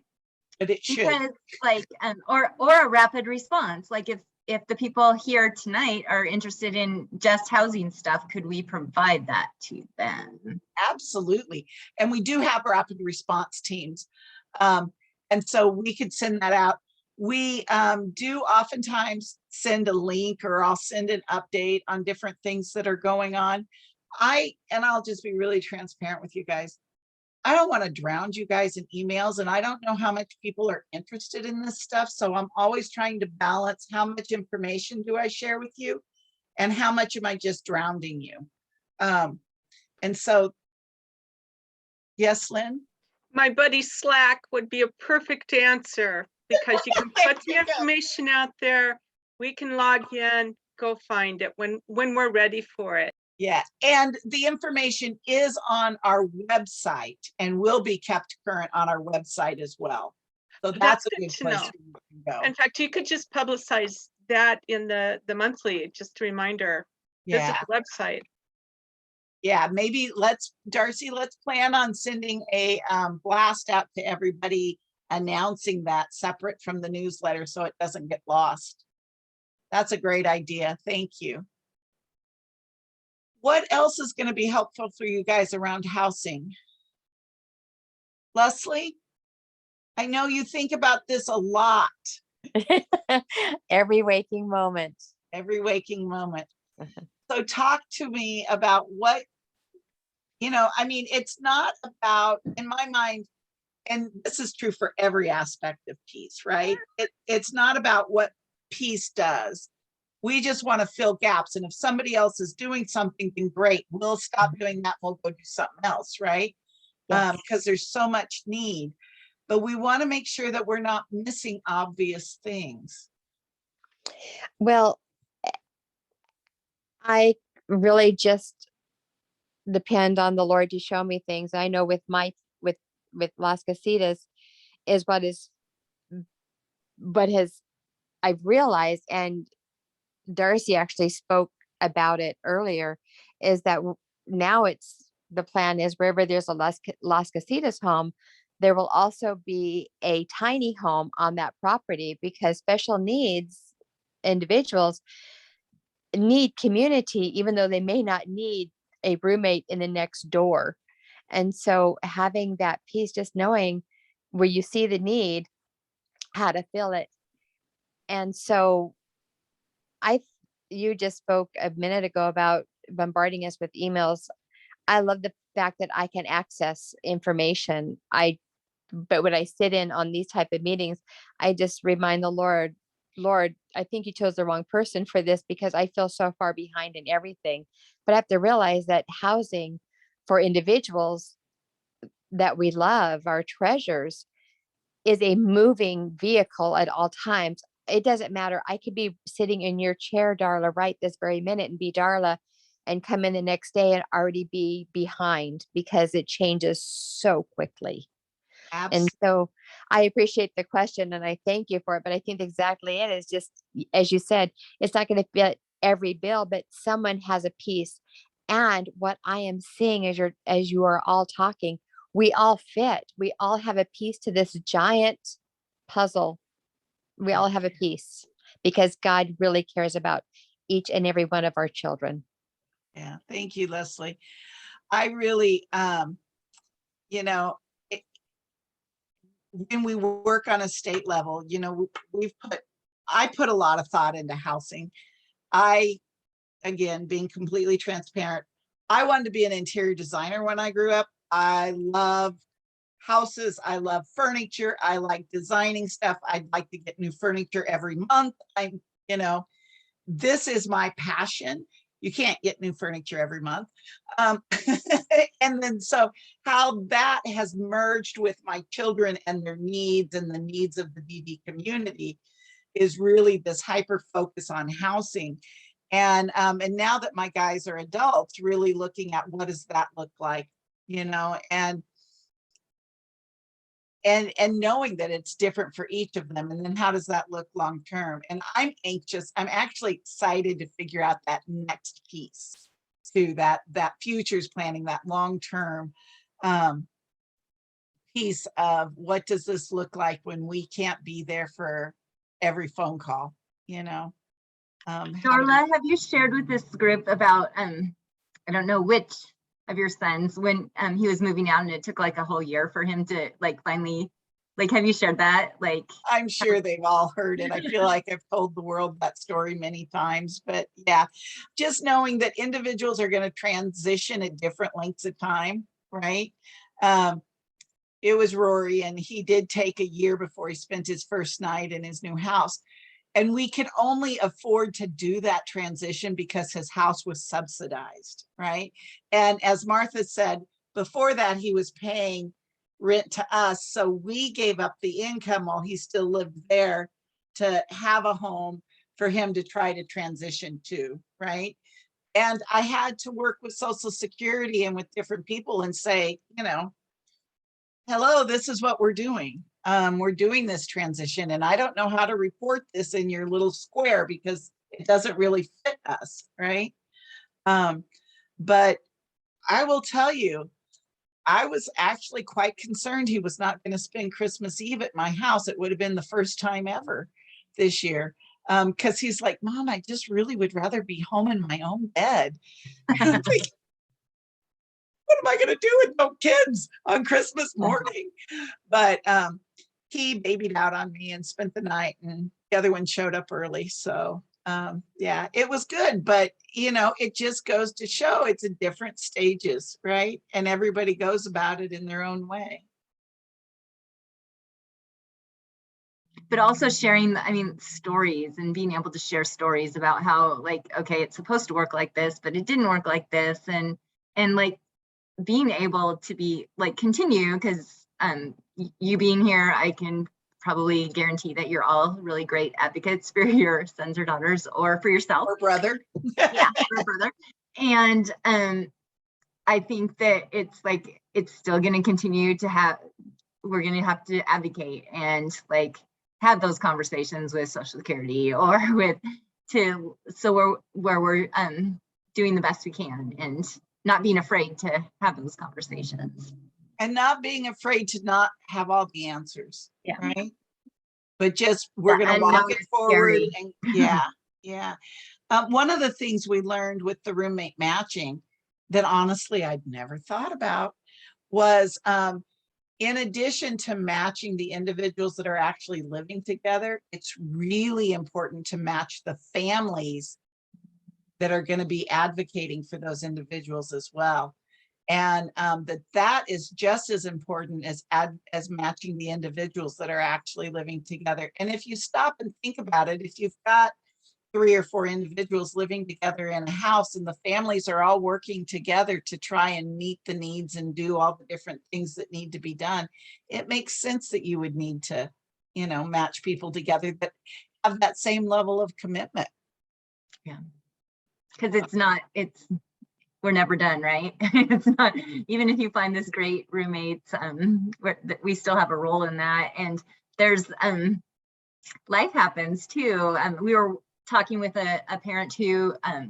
but it should. because like, or a rapid response, like if the people here tonight are interested in just housing stuff, could we provide that to them? Absolutely. And we do have rapid response teams. And so we could send that out. We do oftentimes send a link, or I'll send an update on different things that are going on. And I'll just be really transparent with you guys. I don't want to drown you guys in emails, and I don't know how much people are interested in this stuff. So I'm always trying to balance how much information do I share with you and how much am I just drowning you. And so, yes, Lynn? My buddy Slack would be a perfect answer, because you can put the There you go. information out there. We can log in, go find it when we're ready for it. Yeah, and the information is on our website and will be kept current on our website as well. So that's a good good to place know. for you to go. In fact, you could just publicize that in the monthly, just a reminder. Visit Yeah, the website. yeah, maybe Darcie, let's plan on sending a blast out to everybody announcing that separate from the newsletter so it doesn't get lost. That's a great idea. Thank you. What else is going to be helpful for you guys around housing? Leslie, I know you think about this a lot, Every waking moment. every waking moment. So talk to me about what, I mean, it's not about, in my mind, and this is true for every aspect of peace, right? It's not about what peace does. We just want to fill gaps. And if somebody else is doing something, then great, we'll stop doing that. We'll go do something else, right? Yes. Because there's so much need. But we want to make sure that we're not missing obvious things. Well, I really just depend on the Lord to show me things. I know with Las Casitas is what has I've realized, and Darcie actually spoke about it earlier, is that now the plan is wherever there's a Las Casitas home, there will also be a tiny home on that property, because special needs individuals need community, even though they may not need a roommate in the next door. And so having that peace, just knowing where you see the need, how to fill it. And so you just spoke a minute ago about bombarding us with emails. I love the fact that I can access information. But when I sit in on these type of meetings, I just remind the Lord, I think you chose the wrong person for this, because I feel so far behind in everything. But I have to realize that housing for individuals that we love, our treasures, is a moving vehicle at all times. It doesn't matter. I could be sitting in your chair, Darla, right this very minute and be Darla, and come in the next day and already be behind, because it changes so quickly. And so I appreciate the question and I thank you for it, but I think exactly it is just, as you said, it's not going to fit every bill, but someone has a piece. And what I am seeing as you are all talking, we all fit. We all have a piece to this giant puzzle. We all have a piece because God really cares about each and every one of our children. Yeah, thank you, Leslie. I really, you know, when we work on a state level, you know, I put a lot of thought into housing. Again, being completely transparent, I wanted to be an interior designer when I grew up. I love houses. I love furniture. I like designing stuff. I'd like to get new furniture every month. You know, this is my passion. You can't get new furniture every month. And then so how that has merged with my children and their needs and the needs of the DD community is really this hyper focus on housing. And now that my guys are adults, really looking at what does that look like, you know, and knowing that it's different for each of them. And then how does that look long term? And I'm anxious. I'm actually excited to figure out that next piece to that futures planning, that long term piece of what does this look like when we can't be there for every phone call, you know? Darla, have you shared with this group about, I don't know which of your sons, when he was moving out and it took like a whole year for him to like finally, like, have you shared that? Like, I'm sure they've all heard it. I feel like I've told the world that story many times, but yeah, just knowing that individuals are going to transition at different lengths of time, right? It was Rory, and he did take a year before he spent his first night in his new house. And we can only afford to do that transition because his house was subsidized, right? And as Martha said, before that, he was paying rent to us. So we gave up the income while he still lived there to have a home for him to try to transition to, right? And I had to work with Social Security and with different people and say, you know, hello, this is what we're doing. We're doing this transition, and I don't know how to report this in your little square because it doesn't really fit us, right? But I will tell you, I was actually quite concerned he was not going to spend Christmas Eve at my house. It would have been the first time ever this year. Because he's like, Mom, I just really would rather be home in my own bed. And I'm like, what am I going to do with no kids on Christmas morning? But he babied out on me and spent the night, and the other one showed up early. So yeah, it was good. But, you know, it just goes to show it's in different stages, right? And everybody goes about it in their own way. but also sharing, I mean, stories and being able to share stories about how, like, okay, it's supposed to work like this, but it didn't work like this. And like being able to be like, continue, because you being here, I can probably guarantee that you're all really great advocates for your sons or daughters, or for yourself. Or brother. Yeah, or brother. And I think that it's like, it's still going to continue to have, we're going to have to advocate and like have those conversations with Social Security or with so we're doing the best we can and not being afraid to have those conversations. And not being afraid to not have all the answers. Yeah. Right. But just, we're going to walk it forward. And yeah. One of the things we learned with the roommate matching that honestly I'd never thought about was in addition to matching the individuals that are actually living together, it's really important to match the families that are going to be advocating for those individuals as well. And that is just as important as matching the individuals that are actually living together. And if you stop and think about it, if you've got 3 or 4 individuals living together in a house and the families are all working together to try and meet the needs and do all the different things that need to be done, it makes sense that you would need to, you know, match people together that have that same level of commitment. Yeah, because it's we're never done, right? It's not, even if you find this great roommates, we still have a role in that. And there's life happens too. We were talking with a parent who I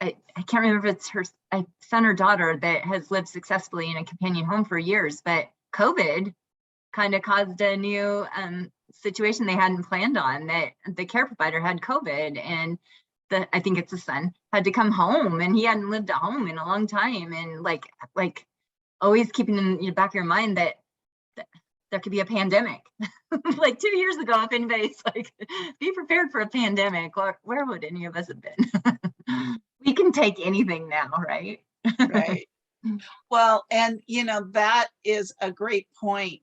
can't remember if it's her son or daughter that has lived successfully in a companion home for years, but COVID kind of caused a new situation they hadn't planned on, that the care provider had COVID, and I think it's the son, had to come home, and he hadn't lived at home in a long time. And like always keeping in the back of your mind that there could be a pandemic. Like 2 years ago, if anybody's like, be prepared for a pandemic, or where would any of us have been? We can take anything now, right? Right. Well, and that is a great point.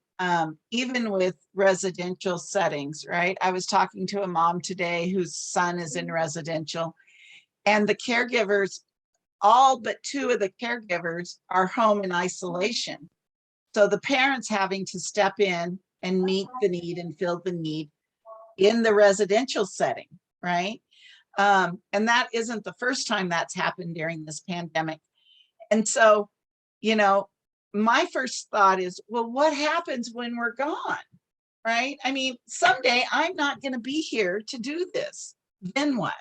Even with residential settings, right? I was talking to a mom today whose son is in residential, and the caregivers, all but 2 of the caregivers are home in isolation. So the parents having to step in and meet the need and fill the need in the residential setting, right? And that isn't the first time that's happened during this pandemic. And so, my first thought is, well, what happens when we're gone, right? I mean, someday I'm not going to be here to do this. Then what?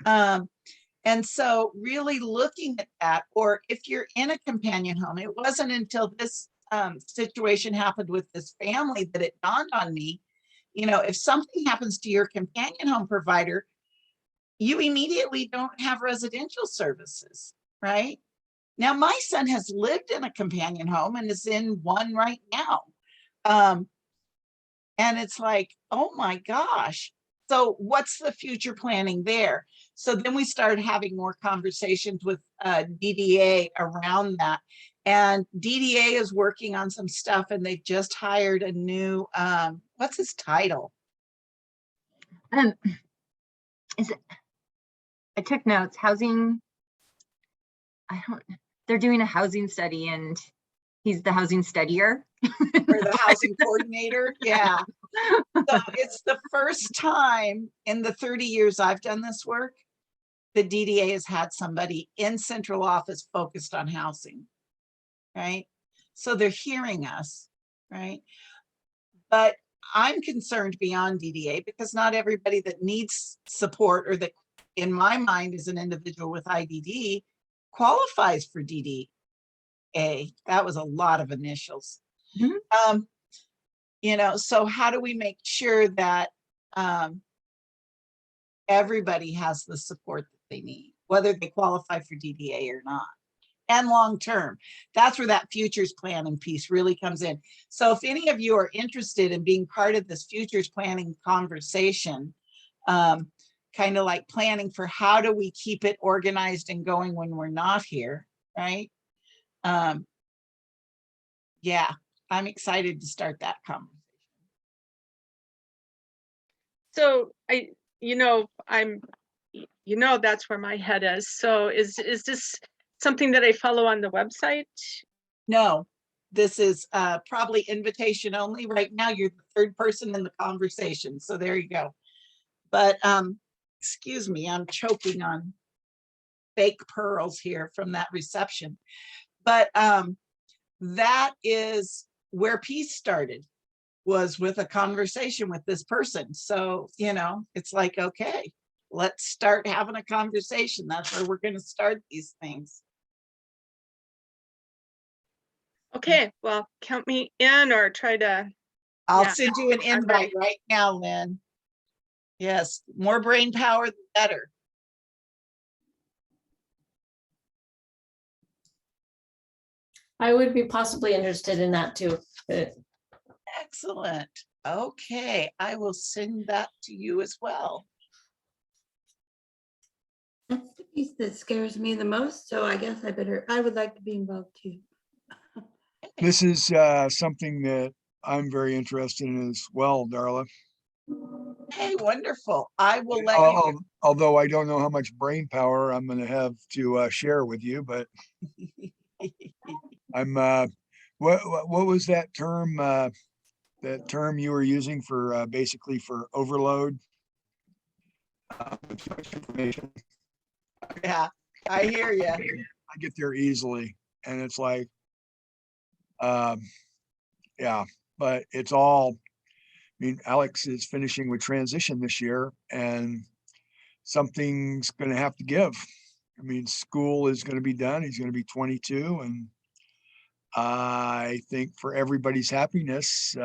And so really looking at that, or if you're in a companion home, it wasn't until this situation happened with this family that it dawned on me, if something happens to your companion home provider, you immediately don't have residential services, right? Now, my son has lived in a companion home and is in one right now. And it's like, oh my gosh. So what's the future planning there? So then we started having more conversations with DDA around that. And DDA is working on some stuff, and they've just hired a new, what's his title? Is it, I took notes, housing, they're doing a housing study, and he's the housing studier. Or the housing coordinator. Yeah. So it's the first time in the 30 years I've done this work, the DDA has had somebody in central office focused on housing, right? So they're hearing us, right? But I'm concerned beyond DDA, because not everybody that needs support, or that in my mind is an individual with IDD, qualifies for DDA. That was a lot of initials. Mm-hmm. So how do we make sure that everybody has the support that they need, whether they qualify for DDA or not? And long term, that's where that futures planning piece really comes in. So if any of you are interested in being part of this futures planning conversation, kind of like planning for how do we keep it organized and going when we're not here, right? Yeah, I'm excited to start that conversation. So that's where my head is. So is this something that I follow on the website? No, this is probably invitation only. Right now, you're the third person in the conversation. So there you go. But excuse me, I'm choking on fake pearls here from that reception. But that is where peace started, was with a conversation with this person. So, it's like, okay, let's start having a conversation. That's where we're going to start these things. Okay, well, count me in, or try to. I'll send you an invite right now, Lynn. Yes, more brain power, the better. I would be possibly interested in that too. Excellent. Okay, I will send that to you as well. That's the piece that scares me the most. So I guess I would like to be involved too. This is something that I'm very interested in as well, Darla. Hey, wonderful. I will let you. Although I don't know how much brain power I'm going to have to share with you, but I'm. What was that term? That term you were using for basically for overload? Information. Yeah. I hear you. I get there easily, and it's like, yeah, but it's all, I mean, Alex is finishing with transition this year, and something's gonna have to give. I mean, school is gonna be done. He's gonna be 22, and I think for everybody's happiness,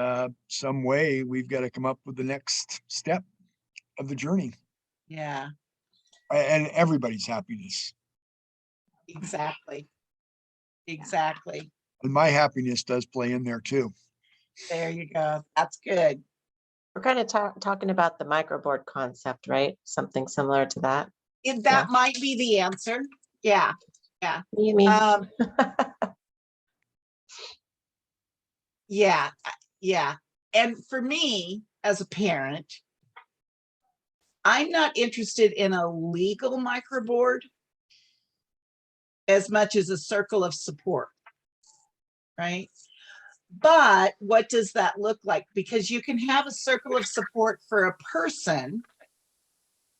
some way we've got to come up with the next step of the journey, Yeah, and everybody's happiness. exactly. Exactly. And my happiness does play in there too. There you go. That's good. We're kind of talking about the microboard concept, right? Something similar to that. That might be the answer. Yeah. Yeah. You mean? Yeah. Yeah. And for me, as a parent, I'm not interested in a legal microboard as much as a circle of support, right? But what does that look like? Because you can have a circle of support for a person,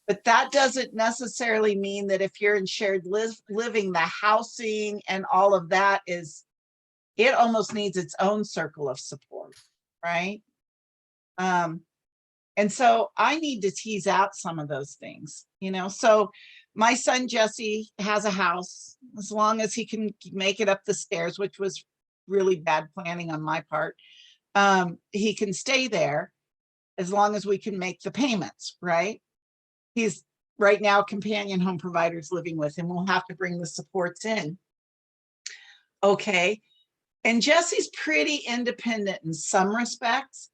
but that doesn't necessarily mean that if you're in shared living, the housing and all of that it almost needs its own circle of support, right? And so I need to tease out some of those things, so my son Jesse has a house, as long as he can make it up the stairs, which was really bad planning on my part. He can stay there as long as we can make the payments, right? He's right now companion home providers living with him. We'll have to bring the supports in. Okay. And Jesse's pretty independent in some respects,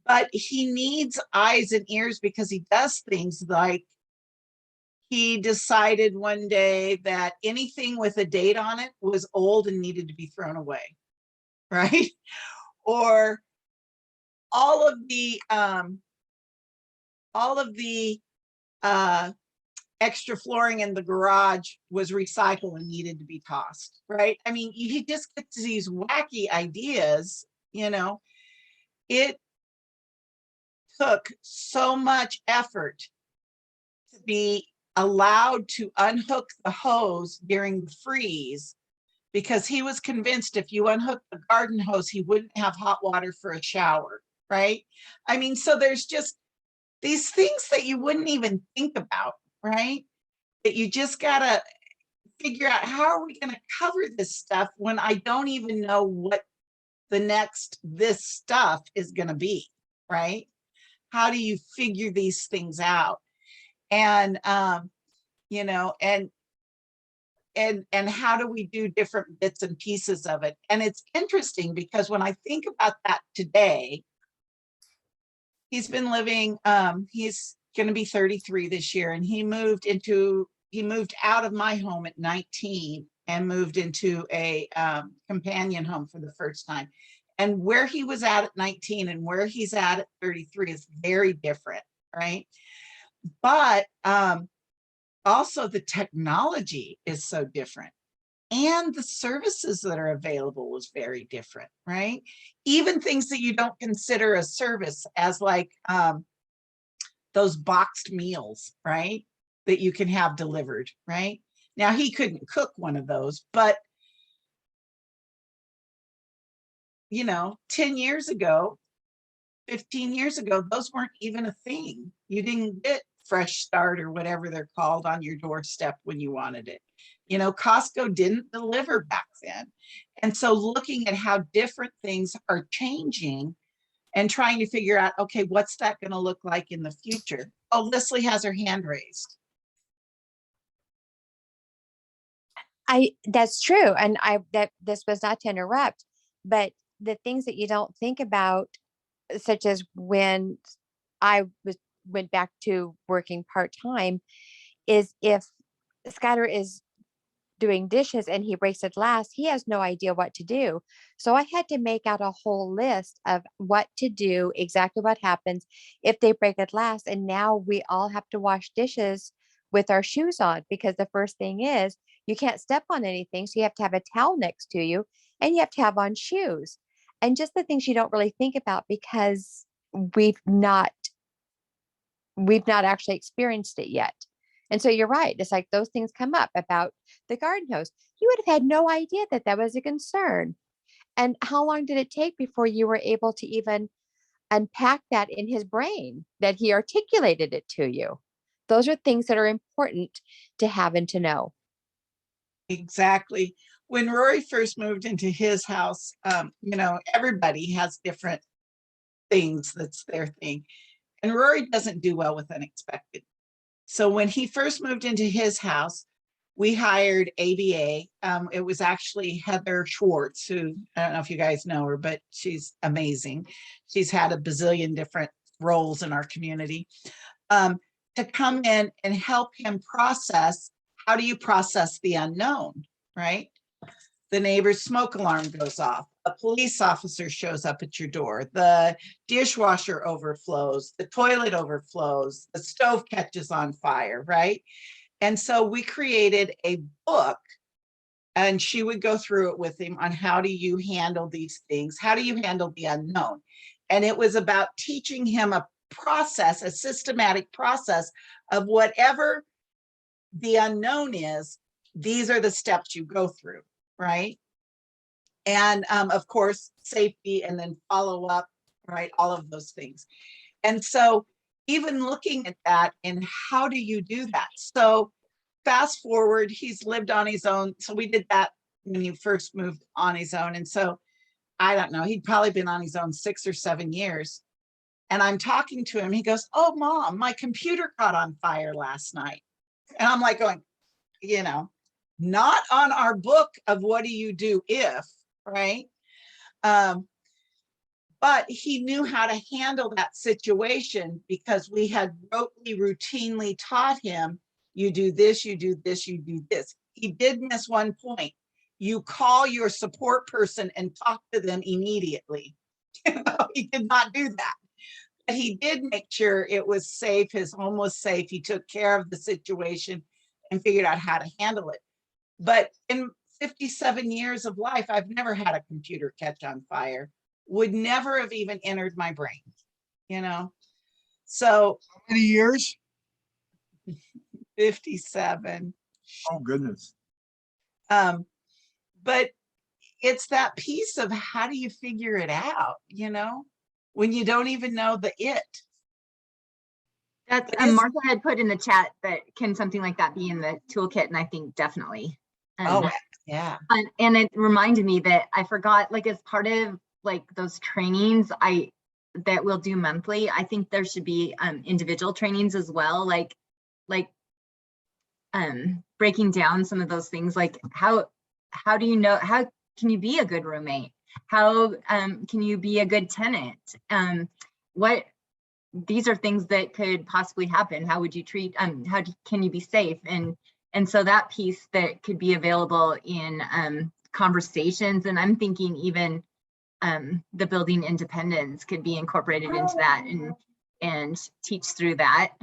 but he needs eyes and ears because he does things like he decided one day that anything with a date on it was old and needed to be thrown away, right? Or all of the extra flooring in the garage was recycled and needed to be tossed, right? I mean, he just gets these wacky ideas, It took so much effort to be allowed to unhook the hose during the freeze because he was convinced if you unhook the garden hose, he wouldn't have hot water for a shower, right? I mean, so there's just these things that you wouldn't even think about, right? That you just gotta figure out, how are we gonna cover this stuff when I don't even know what the next this stuff is gonna be, right? How do you figure these things out? And and how do we do different bits and pieces of it? And it's interesting because when I think about that today, he's been living, he's going to be 33 this year, and he moved out of my home at 19 and moved into a companion home for the first time. And where he was at 19 and where he's at 33 is very different, right? But also the technology is so different, and the services that are available is very different, right? Even things that you don't consider a service, as like those boxed meals, right? That you can have delivered, right? Now, he couldn't cook one of those, but 10 years ago, 15 years ago, those weren't even a thing. You didn't get Fresh Start or whatever they're called on your doorstep when you wanted it. Costco didn't deliver back then. And so looking at how different things are changing and trying to figure out, okay, what's that going to look like in the future? Oh, Leslie has her hand raised. That's true. And this was not to interrupt, but the things that you don't think about, such as when I went back to working part-time, is if Skylar is doing dishes and he breaks a glass, he has no idea what to do. So I had to make out a whole list of what to do, exactly what happens if they break a glass. And now we all have to wash dishes with our shoes on, because the first thing is you can't step on anything. So you have to have a towel next to you and you have to have on shoes, and just the things you don't really think about because we've not actually experienced it yet. And so you're right. It's like those things come up about the garden hose. You would have had no idea that that was a concern. And how long did it take before you were able to even unpack that in his brain, that he articulated it to you? Those are things that are important to have and to know. Exactly. When Rory first moved into his house, everybody has different things that's their thing. And Rory doesn't do well with unexpected. So when he first moved into his house, we hired ABA. It was actually Heather Schwartz, who, I don't know if you guys know her, but she's amazing. She's had a bazillion different roles in our community, to come in and help him process. How do you process the unknown, right? The neighbor's smoke alarm goes off. A police officer shows up at your door. The dishwasher overflows. The toilet overflows. The stove catches on fire, right? And so we created a book, and she would go through it with him on how do you handle these things? How do you handle the unknown? And it was about teaching him a process, a systematic process of whatever the unknown is. These are the steps you go through, right? And of course, safety, and then follow up, right? All of those things. And so even looking at that, and how do you do that? So fast forward, he's lived on his own. So we did that when he first moved on his own. And so I don't know, he'd probably been on his own 6 or 7 years. And I'm talking to him. He goes, "Oh, Mom, my computer caught on fire last night." And I'm like going, not on our book of what do you do if, right? But he knew how to handle that situation because we had routinely taught him, you do this, you do this, you do this. He did miss one point. You call your support person and talk to them immediately. He did not do that. But he did make sure it was safe, his home was safe. He took care of the situation and figured out how to handle it. But in 57 years of life, I've never had a computer catch on fire. Would never have even entered my brain, So How many years? 57. Oh, goodness. But it's that piece of how do you figure it out, when you don't even know the it. That's Martha had put in the chat that can something like that be in the toolkit, and I think definitely. Yeah. And it reminded me that I forgot, like, as part of like those trainings that we'll do monthly, I think there should be individual trainings as well, like breaking down some of those things, like how do you know, how can you be a good roommate? How can you be a good tenant? What these are things that could possibly happen. How would you treat, how can you be safe? And so that piece that could be available in conversations, and I'm thinking even the building independence could be incorporated into that and teach through that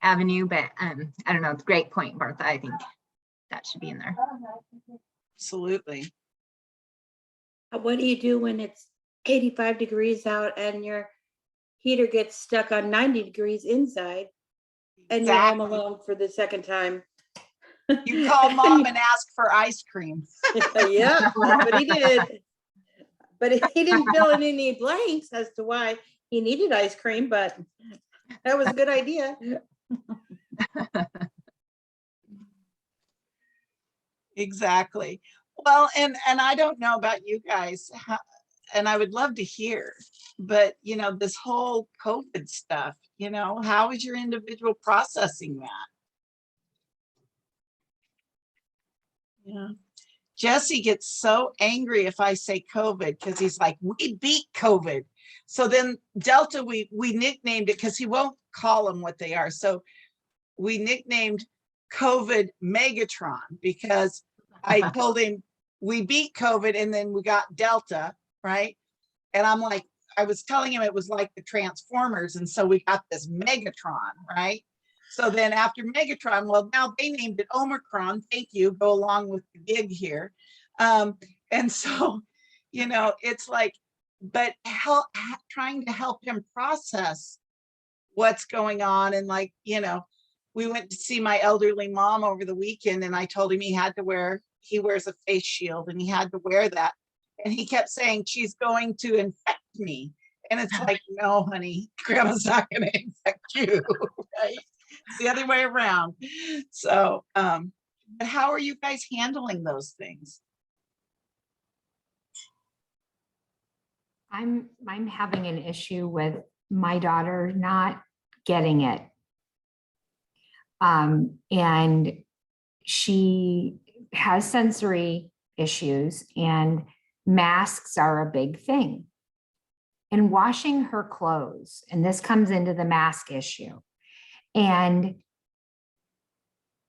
avenue. But I don't know, it's a great point, Martha. I think that should be in there. Absolutely. What do you do when it's 85 degrees out and your heater gets stuck on 90 degrees inside and you're home alone for the second time? You call Mom and ask for ice cream. Yeah, but he did. But he didn't fill in any blanks as to why he needed ice cream, but that was a good idea. Exactly. Well, and I don't know about you guys, and I would love to hear, but this whole COVID stuff, how is your individual processing that? Yeah. Jesse gets so angry if I say COVID because he's like, we beat COVID. So then Delta, we nicknamed it because he won't call them what they are. So we nicknamed COVID Megatron because I told him we beat COVID and then we got Delta, right? And I'm like, I was telling him it was like the Transformers. And so we got this Megatron, right? So then after Megatron, well, now they named it Omicron. Thank you. Go along with the gig here. And so, it's like, but trying to help him process what's going on. And like, you know, we went to see my elderly mom over the weekend and I told him he wears a face shield and he had to wear that. And he kept saying, she's going to infect me. And it's like, no, honey, grandma's not going to infect you, right? It's the other way around. So, but how are you guys handling those things? I'm having an issue with my daughter not getting it. And she has sensory issues and masks are a big thing. And washing her clothes, and this comes into the mask issue. And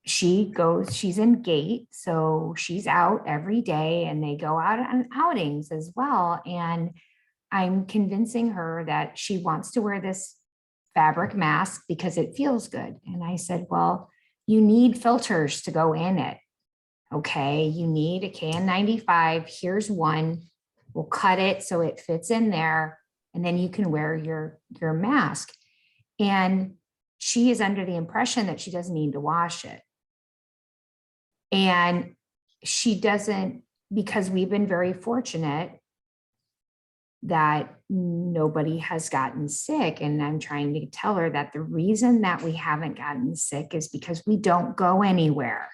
she's in gate, so she's out every day and they go out on outings as well. And I'm convincing her that she wants to wear this fabric mask because it feels good. And I said, well, you need filters to go in it. Okay, you need a KN95. Here's one. We'll cut it so it fits in there. And then you can wear your mask. And she is under the impression that she doesn't need to wash it. And she doesn't, because we've been very fortunate that nobody has gotten sick. And I'm trying to tell her that the reason that we haven't gotten sick is because we don't go anywhere.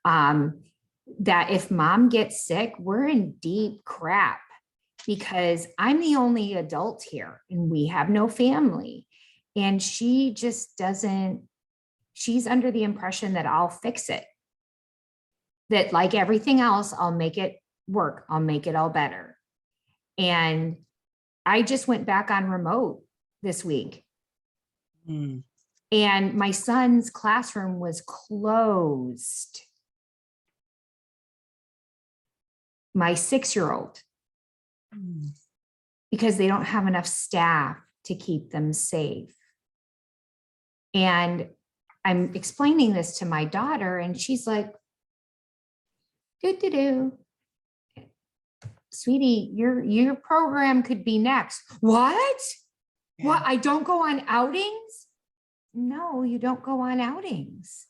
That if mom gets sick, we're in deep crap because I'm the only adult here and we have no family. And she just doesn't, she's under the impression that I'll fix it. That like everything else, I'll make it work. I'll make it all better. And I just went back on remote this week. And my son's classroom was closed. My 6-year-old, because they don't have enough staff to keep them safe. And I'm explaining this to my daughter and she's like, do. Sweetie, your program could be next. What? Yeah. What? I don't go on outings? No, you don't go on outings.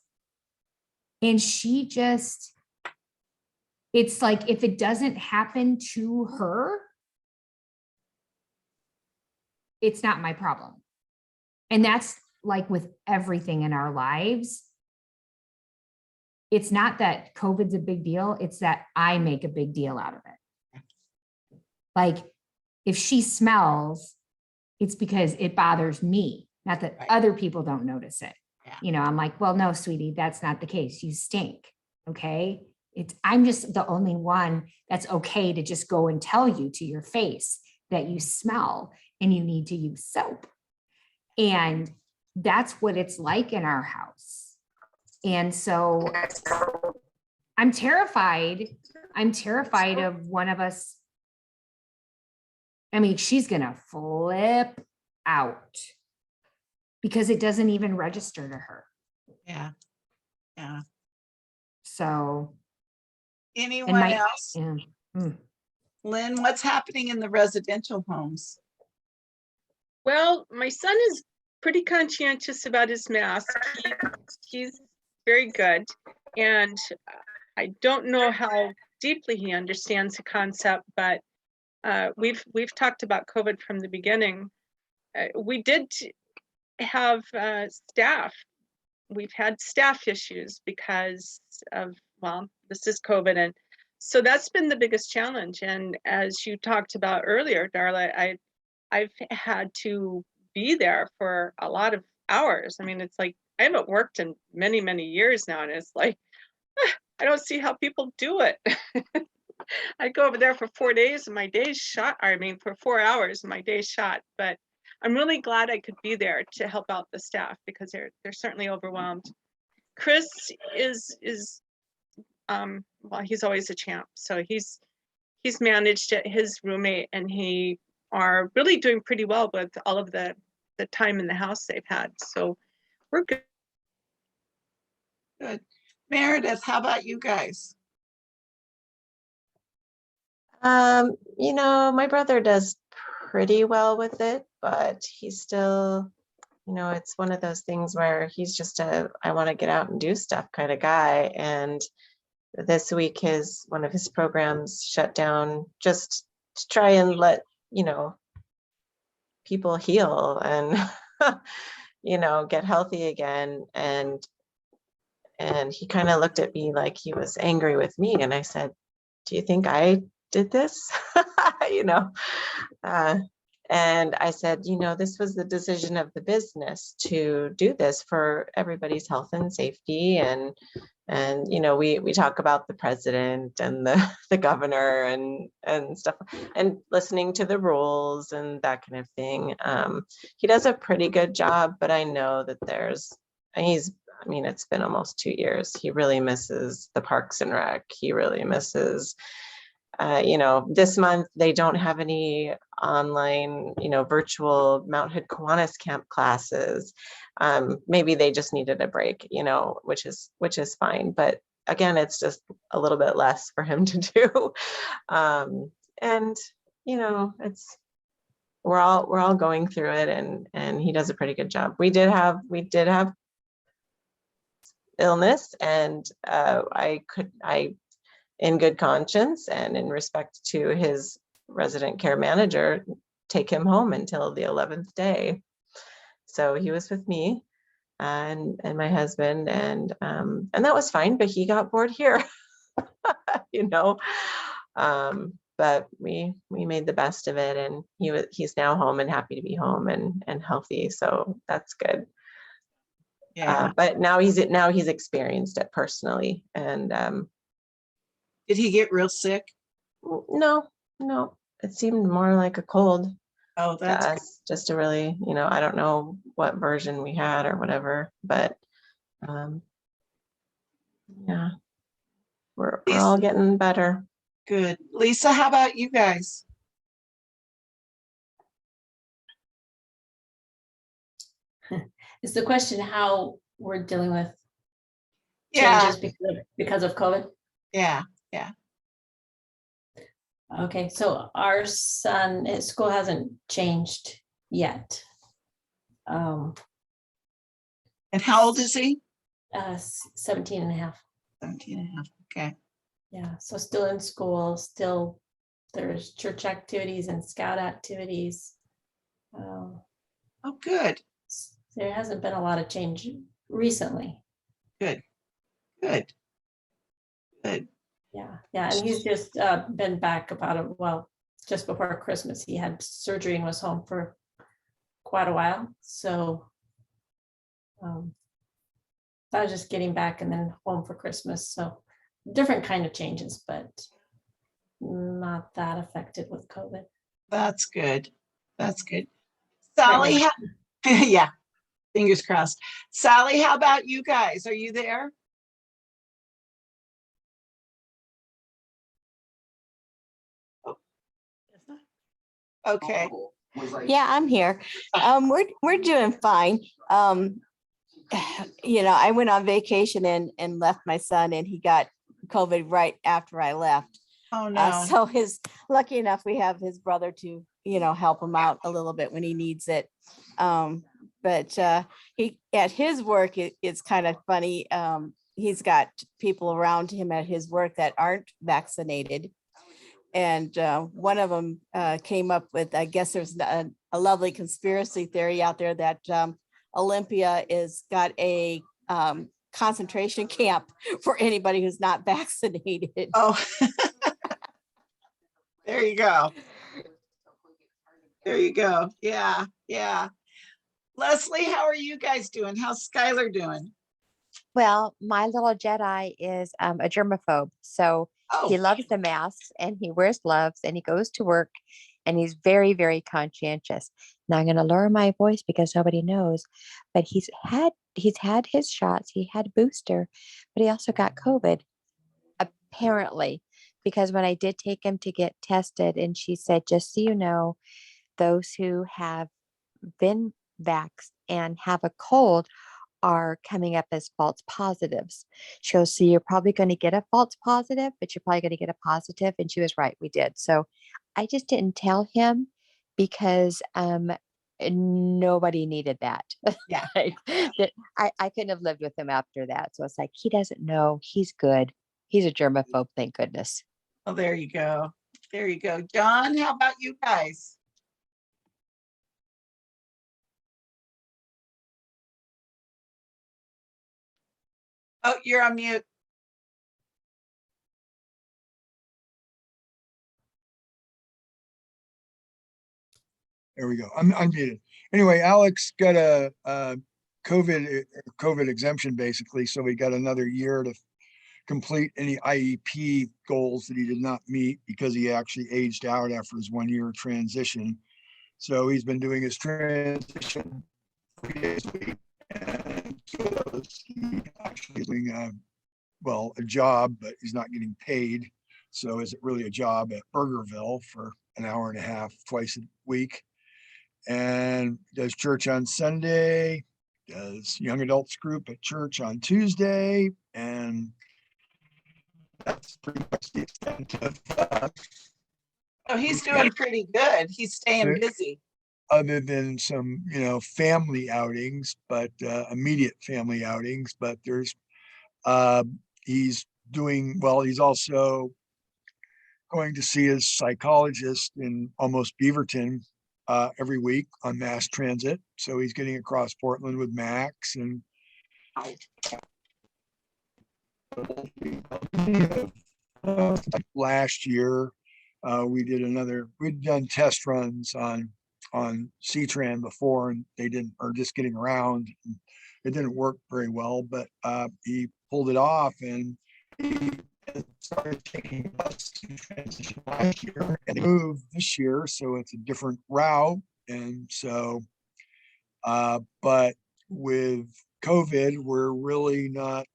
And she just, it's like, if it doesn't happen to her, it's not my problem. And that's like with everything in our lives. It's not that COVID's a big deal. It's that I make a big deal out of it. Like if she smells, it's because it bothers me, not that other people don't notice it. Yeah. You know, I'm like, well, no, sweetie, that's not the case. You stink. Okay. I'm just the only one that's okay to just go and tell you to your face that you smell and you need to use soap. And that's what it's like in our house. And so I'm terrified. I'm terrified of one of us. I mean, she's going to flip out because it doesn't even register to her. Yeah. Yeah. So. Anyone else? Yeah. Lynn, what's happening in the residential homes? Well, my son is pretty conscientious about his mask. He's very good. And I don't know how deeply he understands the concept, but we've talked about COVID from the beginning. We did have staff. We've had staff issues because of, well, this is COVID. And so that's been the biggest challenge. And as you talked about earlier, Darla, I've had to be there for a lot of hours. I mean, it's like, I haven't worked in many, many years now. And it's like, I don't see how people do it. I go over there for 4 days and my day's shot. I mean, for 4 hours and my day's shot. But I'm really glad I could be there to help out the staff because they're certainly overwhelmed. Chris is well, he's always a champ. So he's managed it, his roommate, and he are really doing pretty well with all of the time in the house they've had. So we're good. Good. Meredith, how about you guys? You know, my brother does pretty well with it, but he's still you know, it's one of those things where he's just I want to get out and do stuff kind of guy. And this week one of his programs shut down just to try and let, you know, people heal and, you know, get healthy again. And he kind of looked at me like he was angry with me. And I said, do you think I did this? You know, and I said, you know, this was the decision of the business to do this for everybody's health and safety. And, you know, we talk about the president and the governor and stuff, and listening to the rules and that kind of thing. He does a pretty good job, but I know that I mean, it's been almost 2 years. He really misses the Parks and Rec. He really misses, you know, this month they don't have any online, you know, virtual Mount Hood Kiwanis camp classes. Maybe they just needed a break, you know, which is fine. But again, it's just a little bit less for him to do. And, you know, we're all going through it, and he does a pretty good job. We did have illness, and I in good conscience and in respect to his resident care manager, take him home until the 11th day. So he was with me and my husband, and that was fine, but he got bored here. You know, but we made the best of it, and he's now home and happy to be home and healthy, so that's good. Yeah. But now he's experienced it personally. And did he get real sick? No, it seemed more like a cold. Oh, that's to us, just a really, you know, I don't know what version we had or whatever, but yeah, we're all getting better. Good. Lisa, how about you guys? Is the question how we're dealing with Yeah. changes because of COVID? Yeah. Okay, so our son, his school hasn't changed yet. And how old is he? 17 and a half. 17 and a half. Okay. Yeah, so still in school, still there's church activities and scout activities. Oh, good. There hasn't been a lot of change recently. Good. Yeah, and he's just been back just before Christmas. He had surgery and was home for quite a while. So I was just getting back and then home for Christmas. So different kind of changes, but not that affected with COVID. That's good. Sally, yeah, fingers crossed. Sally, how about you guys? Are you there? Okay. Yeah, I'm here. We're doing fine. You know, I went on vacation and left my son, and he got COVID right after I left. Oh no. So lucky enough, we have his brother to, you know, help him out a little bit when he needs it. But he at his work, it's kind of funny. He's got people around him at his work that aren't vaccinated. And one of them came up with, I guess there's a lovely conspiracy theory out there that Olympia is got a concentration camp for anybody who's not vaccinated. Oh, there you go. Yeah. Leslie, how are you guys doing? How's Skylar doing? Well, my little Jedi is a germaphobe. So he loves the masks and he wears gloves and he goes to work and he's very, very conscientious. Now I'm going to lower my voice because nobody knows, but he's had his shots. He had a booster, but he also got COVID, apparently, because when I did take him to get tested and she said, just so you know, those who have been vaxxed and have a cold are coming up as false positives. She goes, so you're probably going to get a false positive, but you're probably going to get a positive. And she was right. We did. So I just didn't tell him because nobody needed that. Yeah. Like, I couldn't have lived with him after that. So it's like, he doesn't know. He's good. He's a germaphobe, thank goodness. Oh, there you go. There you go. John, how about you guys? Oh, you're on mute. There we go. I'm unmuted. Anyway, Alex got a COVID exemption basically, so he got another year to complete any IEP goals that he did not meet because he actually aged out after his 1 year transition. So he's been doing his transition 3 days a week, and so he's actually doing a job, but he's not getting paid. So is it really a job at Burgerville for an hour and a half twice a week? And does church on Sunday, does young adults group at church on Tuesday, and that's pretty much the extent of Oh, he's doing pretty good. He's staying busy. other than some, family outings, but immediate family outings. But there's he's doing well. He's also going to see his psychologist in almost Beaverton every week on mass transit. So he's getting across Portland with Max, and last year we'd done test runs on C-Tran before, and they didn't, or just getting around. It didn't work very well, but he pulled it off, and he started taking us to transition last year, and they moved this year, so it's a different route. And so, but with COVID, we're really not,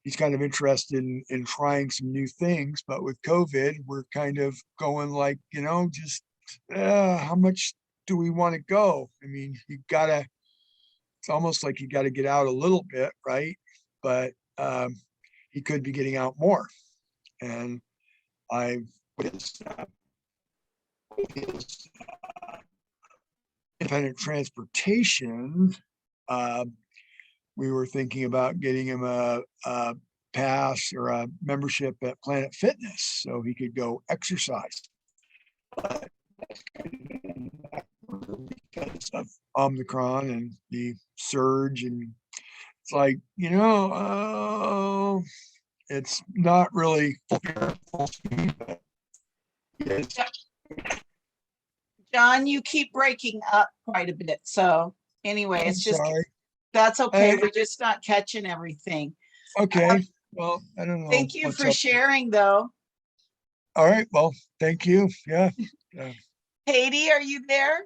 he's kind of interested in trying some new things, but with COVID, we're kind of going like, just how much do we want to go? I mean, it's almost like you got to get out a little bit, right? But he could be getting out more. And his independent transportation, we were thinking about getting him a pass or a membership at Planet Fitness so he could go exercise. But because of Omicron and the surge, and it's like, it's not really full speed, but yes. John, you keep breaking up quite a bit. So anyway, it's just, sorry. That's okay. We're just not catching everything. Okay. Well, I don't know. Thank you for sharing though. All right. Well, thank you. Yeah. Katie, are you there?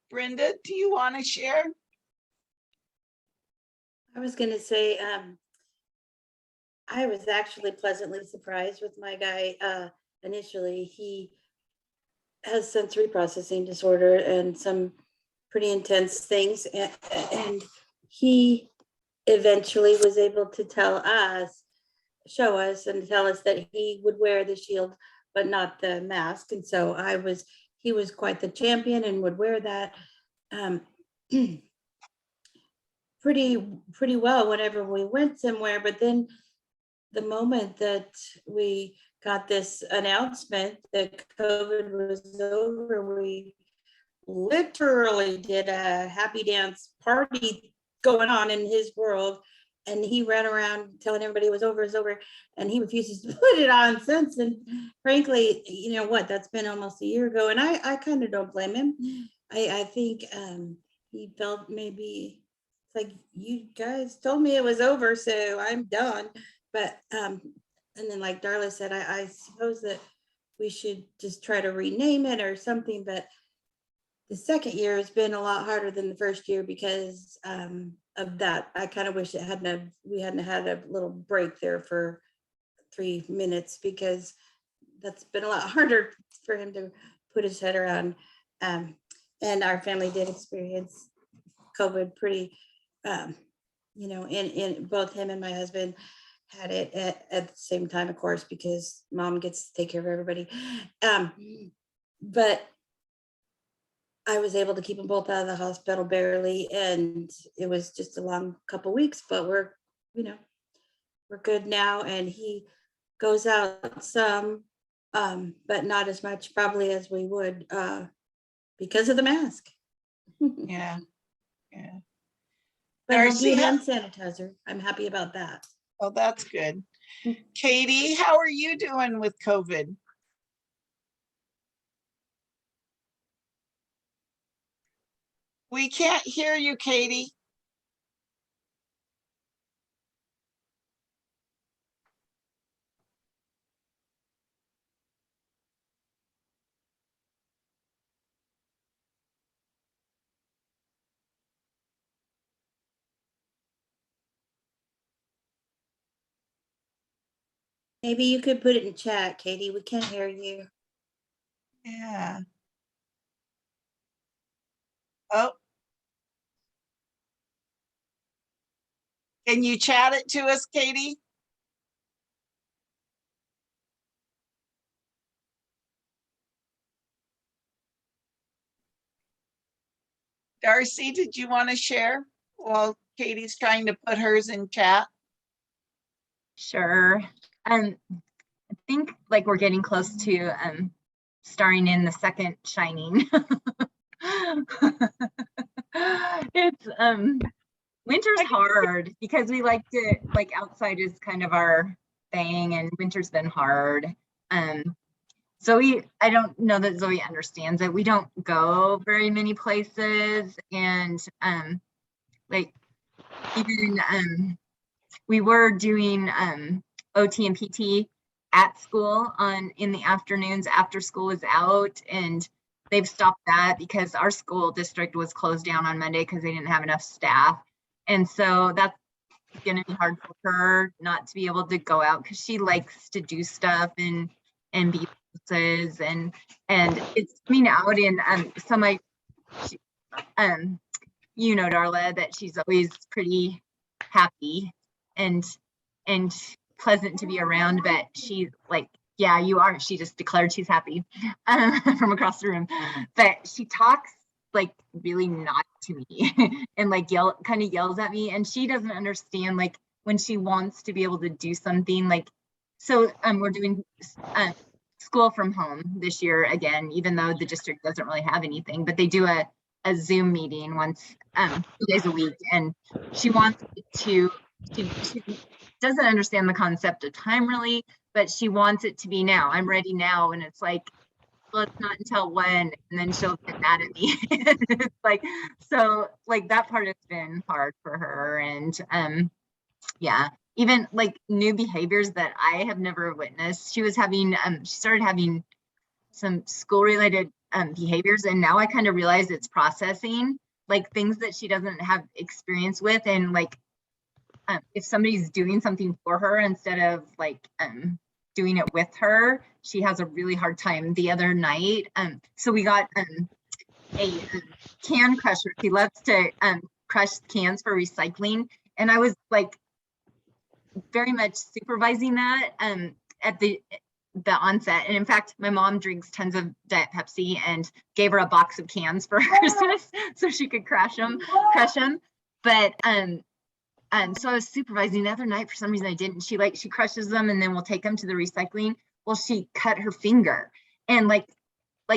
Brenda, do you want to share? I was gonna say, I was actually pleasantly surprised with my guy. Initially, he has sensory processing disorder and some pretty intense things, and he eventually was able to show us and tell us that he would wear the shield but not the mask. And so he was quite the champion and would wear that pretty well whenever we went somewhere. But then the moment that we got this announcement that COVID was over, we literally did a happy dance party going on in his world, and he ran around telling everybody it was over, and he refuses to put it on since. And frankly, that's been almost a year ago, and I kind of don't blame him. I think he felt maybe it's like, you guys told me it was over, so I'm done. But and then like Darla said, I suppose that we should just try to rename it or something. But the second year has been a lot harder than the first year because of that. I kind of wish we hadn't had a little break there for 3 minutes, because that's been a lot harder for him to put his head around. And our family did experience COVID pretty, in both him and my husband had it at the same time, of course, because mom gets to take care of everybody. But I was able to keep them both out of the hospital barely, and it was just a long couple weeks, but we're good now. And he goes out some, but not as much probably as we would because of the mask. Yeah. Yeah. But he'll do Darcie, hand sanitizer. I'm happy about that. oh, that's good. Katie, how are you doing with COVID? We can't hear you, Katie. Maybe you could put it in chat, Katie. We can't hear you. Yeah. Oh. Can you chat it to us, Katie? Darcie, did you want to share while Katie's trying to put hers in chat? Sure. I think like we're getting close to starring in the second Shining. It's winter's hard because we like to, like, outside is kind of our thing, and winter's been hard. So I don't know that Zoe understands it. We don't go very many places, and like even we were doing OT and PT at school in the afternoons after school is out, and they've stopped that because our school district was closed down on Monday because they didn't have enough staff. And so that's going to be hard for her not to be able to go out because she likes to do stuff and be places, and it's coming out in Darla, that she's always pretty happy and pleasant to be around, but she's like, yeah, you are. She just declared she's happy from across the room, but she talks like really not to me and like kind of yells at me, and she doesn't understand like when she wants to be able to do something. Like, so we're doing school from home this year again, even though the district doesn't really have anything, but they do a Zoom meeting once 2 days a week, and she wants to she doesn't understand the concept of time really, but she wants it to be now. I'm ready now, and it's like, well, it's not until when, and then she'll get mad at me. It's like, so like that part has been hard for her, and yeah, even like new behaviors that I have never witnessed. She was having she started having some school related behaviors, and now I kind of realize it's processing like things that she doesn't have experience with, and like if somebody's doing something for her instead of like doing it with her, she has a really hard time. The other night, so we got a can crusher. She loves to crush cans for recycling, and I was like very much supervising that at the onset. And in fact, my mom drinks tons of Diet Pepsi and gave her a box of cans for Christmas so she could crush them. But so I was supervising the other night. For some reason I didn't. She crushes them and then we'll take them to the recycling. Well, she cut her finger and like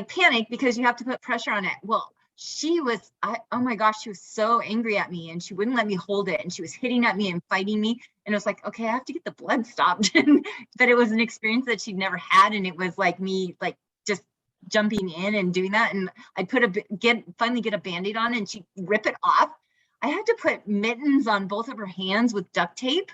panicked because you have to put pressure on it. Well, she was, oh my gosh, she was so angry at me, and she wouldn't let me hold it, and she was hitting at me and fighting me. And it was like, okay, I have to get the blood stopped. But it was an experience that she'd never had, and it was like me like just jumping in and doing that. And I'd finally get a Band-Aid on, and she'd rip it off. I had to put mittens on both of her hands with duct tape.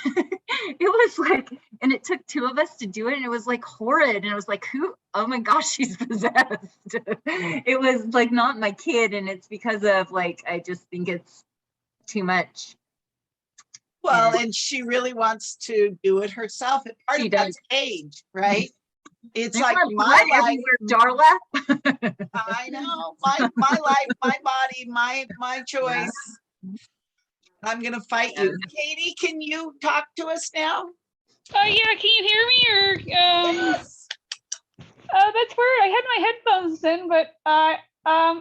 It was like, and it took 2 of us to do it, and it was like horrid. And it was like, oh my gosh, she's possessed. It was like not my kid, and it's because of like, I just think it's too much. Well, and she really wants to do it herself. It's part of that age, right? It's like my life, Darla. I know, my life, my body, my choice. I'm gonna fight you. Katie, can you talk to us now? Yeah, can you hear me or Yes. That's weird. I had my headphones in, but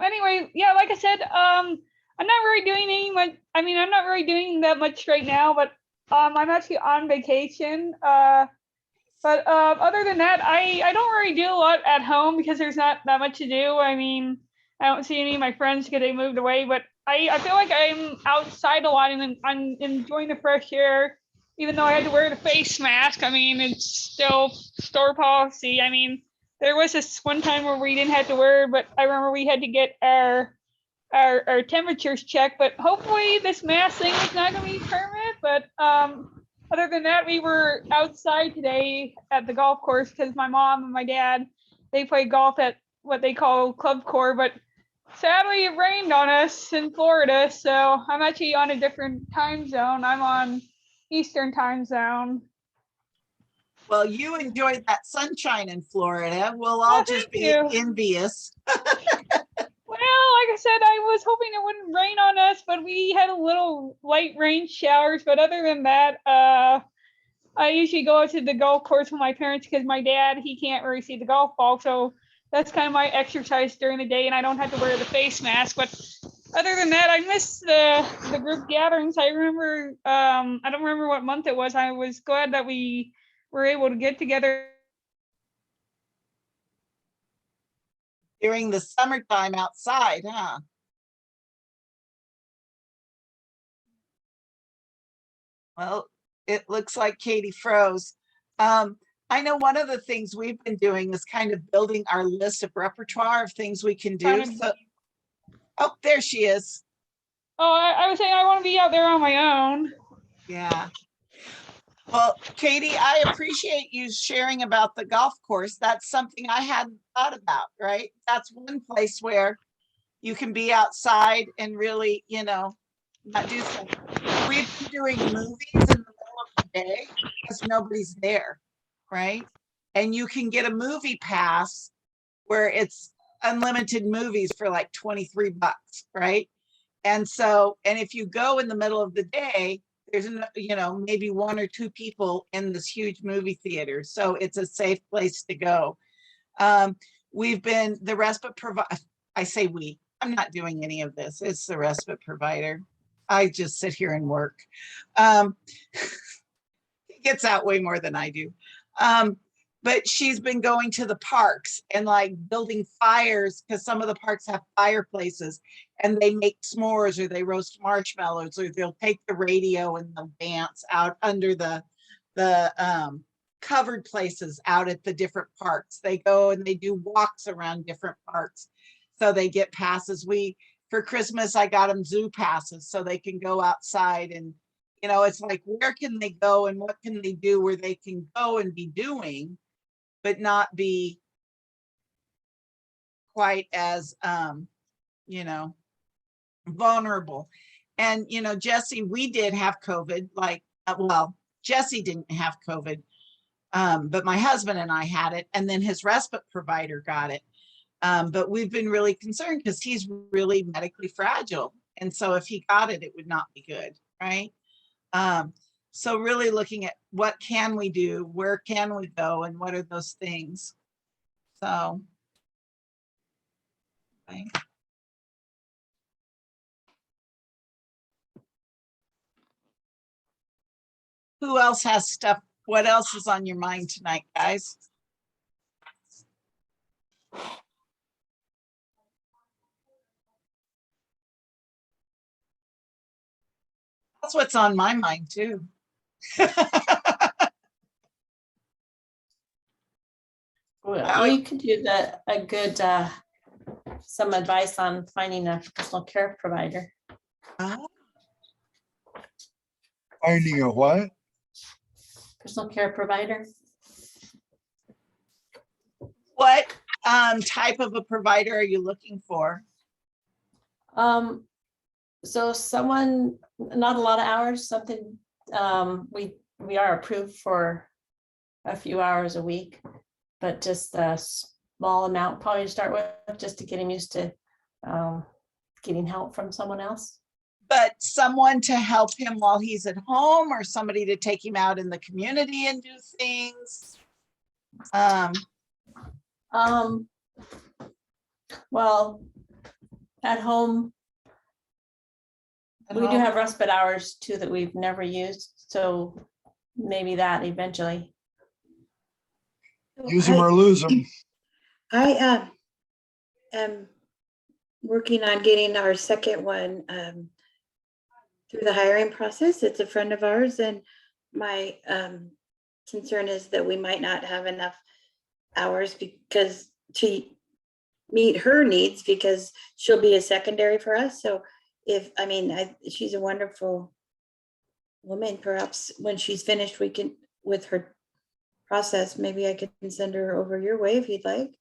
anyway, yeah, like I said, I'm not really doing any much. I mean, I'm not really doing that much right now, but I'm actually on vacation. But other than that, I don't really do a lot at home because there's not that much to do. I mean, I don't see any of my friends because they moved away, but I feel like I'm outside a lot and I'm enjoying the fresh air, even though I had to wear the face mask. I mean, it's still store policy. I mean, there was this one time where we didn't have to wear it, but I remember we had to get our temperatures checked. But hopefully this mask thing is not going to be permanent. But other than that, we were outside today at the golf course because my mom and my dad, they play golf at what they call club core, but sadly it rained on us in Florida. So I'm actually on a different time zone. I'm on Eastern time zone. Well, you enjoyed that sunshine in Florida. We'll all just be envious. Well, like I said, I was hoping it wouldn't rain on us, but we had a little light rain showers. But other than that, I usually go out to the golf course with my parents because my dad, he can't really see the golf ball. So that's kind of my exercise during the day, and I don't have to wear the face mask. But other than that, I miss the group gatherings. I remember, I don't remember what month it was. I was glad that we were able to get together During the summertime outside, huh? Well, it looks like Katie froze. I know one of the things we've been doing is kind of building our list of repertoire of things we can do. So, oh, there she is. Oh, I was saying I want to be out there on my own. Yeah. Well, Katie, I appreciate you sharing about the golf course. That's something I hadn't thought about, right? That's one place where you can be outside and really, you know, not do something. We've been doing movies in the middle of the day because nobody's there, right? And you can get a movie pass where it's unlimited movies for like 23 bucks, right? And so, and if you go in the middle of the day, there's, you know, maybe one or two people in this huge movie theater. So it's a safe place to go. We've been the respite provider. I say we, I'm not doing any of this. It's the respite provider. I just sit here and work. He gets out way more than I do. But she's been going to the parks and like building fires because some of the parks have fireplaces and they make s'mores or they roast marshmallows or they'll take the radio and they'll dance out under the covered places out at the different parks. They go and they do walks around different parks. So they get passes. For Christmas, I got them zoo passes so they can go outside and, you know, it's like, where can they go and what can they do where they can go and be doing, but not be quite as, you know, vulnerable. And, you know, Jesse, we did have COVID, like, well, Jesse didn't have COVID, but my husband and I had it, and then his respite provider got it. But we've been really concerned because he's really medically fragile. And so if he got it, it would not be good, right? So really looking at what can we do, where can we go, and what are those things? So, okay. Who else has stuff? What else is on your mind tonight, guys? That's what's on my mind too. Well, we could do a good some advice on finding a personal care provider. Finding a what? Personal care provider. What type of a provider are you looking for? So someone, not a lot of hours, something, we are approved for a few hours a week, but just a small amount probably to start with, just to get him used to getting help from someone else. But someone to help him while he's at home, or somebody to take him out in the community and do things? Well, at home, we do have respite hours too that we've never used, so maybe that eventually. Use them or lose them. I am working on getting our second one through the hiring process. It's a friend of ours, and my concern is that we might not have enough hours because to meet her needs, because she'll be a secondary for us. So if, I mean, she's a wonderful woman. Perhaps when she's finished, we can, with her process, maybe I could send her over your way if you'd like.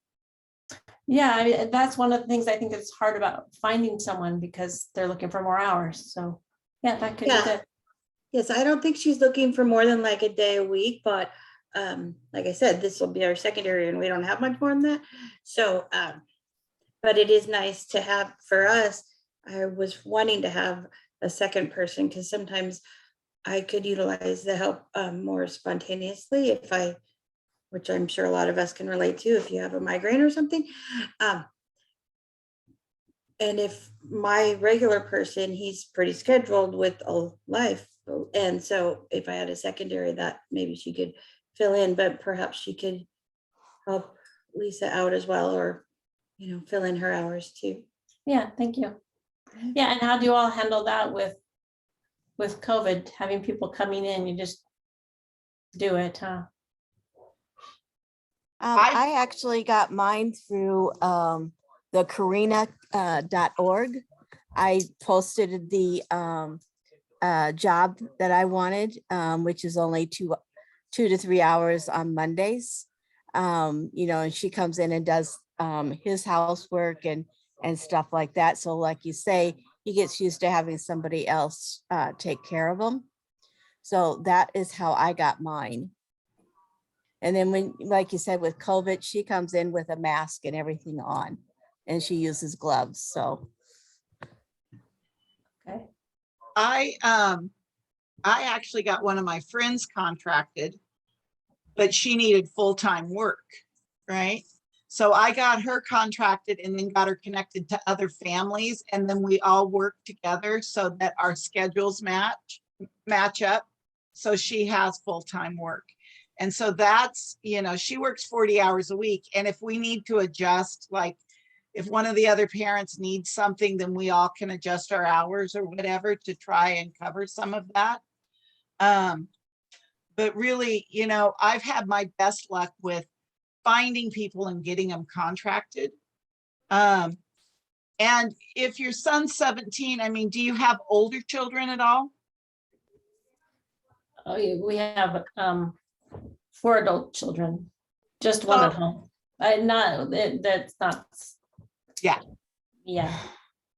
Yeah, I mean, that's one of the things I think that's hard about finding someone, because they're looking for more hours. So yeah, that could be good. Yes, I don't think she's looking for more than like a day a week, but like I said, this will be our secondary and we don't have much more than that. So, but it is nice to have, for us, I was wanting to have a second person because sometimes I could utilize the help more spontaneously if I, which I'm sure a lot of us can relate to if you have a migraine or something. And if my regular person, he's pretty scheduled with a life. And so if I had a secondary, that maybe she could fill in, but perhaps she could help Lisa out as well, or, you know, fill in her hours too. Yeah, thank you. Yeah, and how do you all handle that with COVID, having people coming in? You just do it, huh? I actually got mine through the Carina.org. I posted the job that I wanted, which is only 2 to 3 hours on Mondays. You know, and she comes in and does his housework and stuff like that. So like you say, he gets used to having somebody else take care of him. So that is how I got mine. And then when, like you said, with COVID, she comes in with a mask and everything on, and she uses gloves. So. Okay. I actually got one of my friends contracted, but she needed full-time work, right? So I got her contracted and then got her connected to other families. And then we all work together so that our schedules match up. So she has full-time work. And so that's, you know, she works 40 hours a week. And if we need to adjust, like if one of the other parents needs something, then we all can adjust our hours or whatever to try and cover some of that. But really, you know, I've had my best luck with finding people and getting them contracted. And if your son's 17, I mean, do you have older children at all? Oh, yeah, we have 4 adult children, just one at home. That's not. Yeah. Yeah.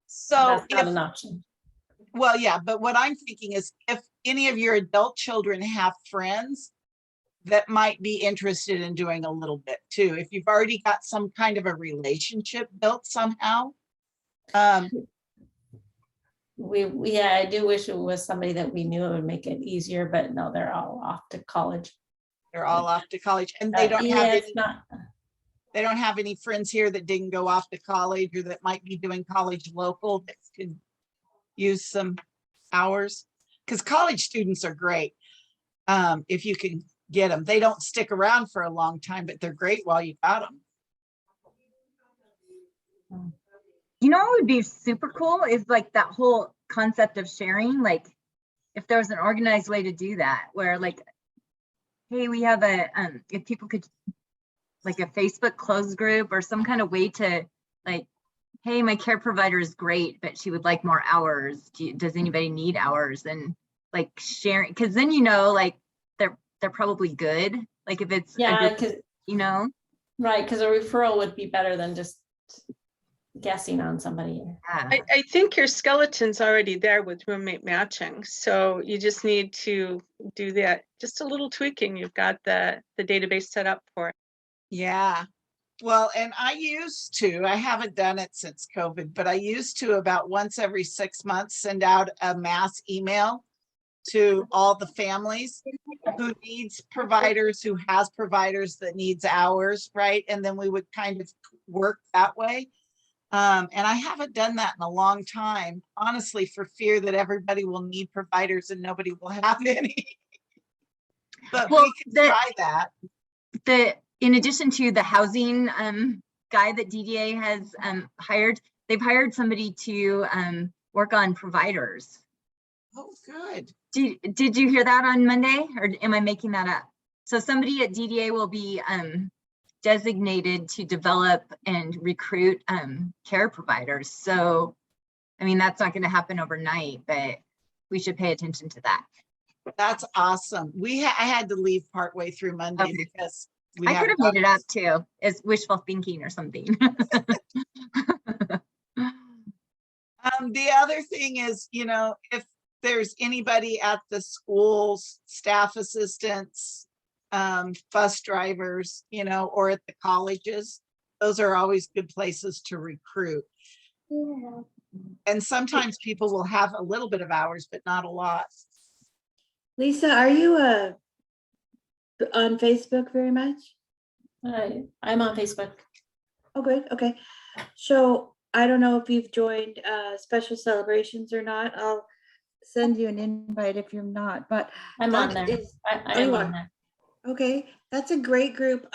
So that's not an option. Well, yeah, but what I'm thinking is if any of your adult children have friends that might be interested in doing a little bit too, if you've already got some kind of a relationship built somehow. Yeah, I do wish it was somebody that we knew. It would make it easier, but no, they're all off to college. They're all off to college, and they don't have it's not. They don't have any friends here that didn't go off to college or that might be doing college local that could use some hours, because college students are great if you can get them. They don't stick around for a long time, but they're great while you got them. You know what would be super cool is like that whole concept of sharing, like if there was an organized way to do that, where like, hey, we have a, if people could, like a Facebook closed group or some kind of way to like, hey, my care provider is great, but she would like more hours. Does anybody need hours? And like sharing, because then, you know, like they're probably good. Like if it's, yeah, because, you know, right, because a referral would be better than just guessing on somebody. I think your skeleton's already there with roommate matching. So you just need to do that, just a little tweaking. You've got the database set up for it. Yeah. Well, and I haven't done it since COVID, but I used to about once every 6 months send out a mass email to all the families who needs providers, who has providers that needs hours, right? And then we would kind of work that way. And I haven't done that in a long time, honestly, for fear that everybody will need providers and nobody will have any. But Well, we can try that. In addition to the housing guy that DDA has hired, they've hired somebody to work on providers. Oh, good. Did you hear that on Monday, or am I making that up? So somebody at DDA will be designated to develop and recruit care providers. So, I mean, that's not going to happen overnight, but we should pay attention to that. That's awesome. I had to leave partway through Monday Okay. because I could have made it up too, as wishful thinking or something. The other thing is, you know, if there's anybody at the schools, staff assistants, bus drivers, you know, or at the colleges, those are always good places to recruit. Yeah. And sometimes people will have a little bit of hours, but not a lot. Lisa, are you on Facebook very much? I'm on Facebook. Oh, good. Okay. So I don't know if you've joined special celebrations or not. I'll send you an invite if you're not, but I'm on that there. is- I oh, am you on are. there. Okay, that's a great group.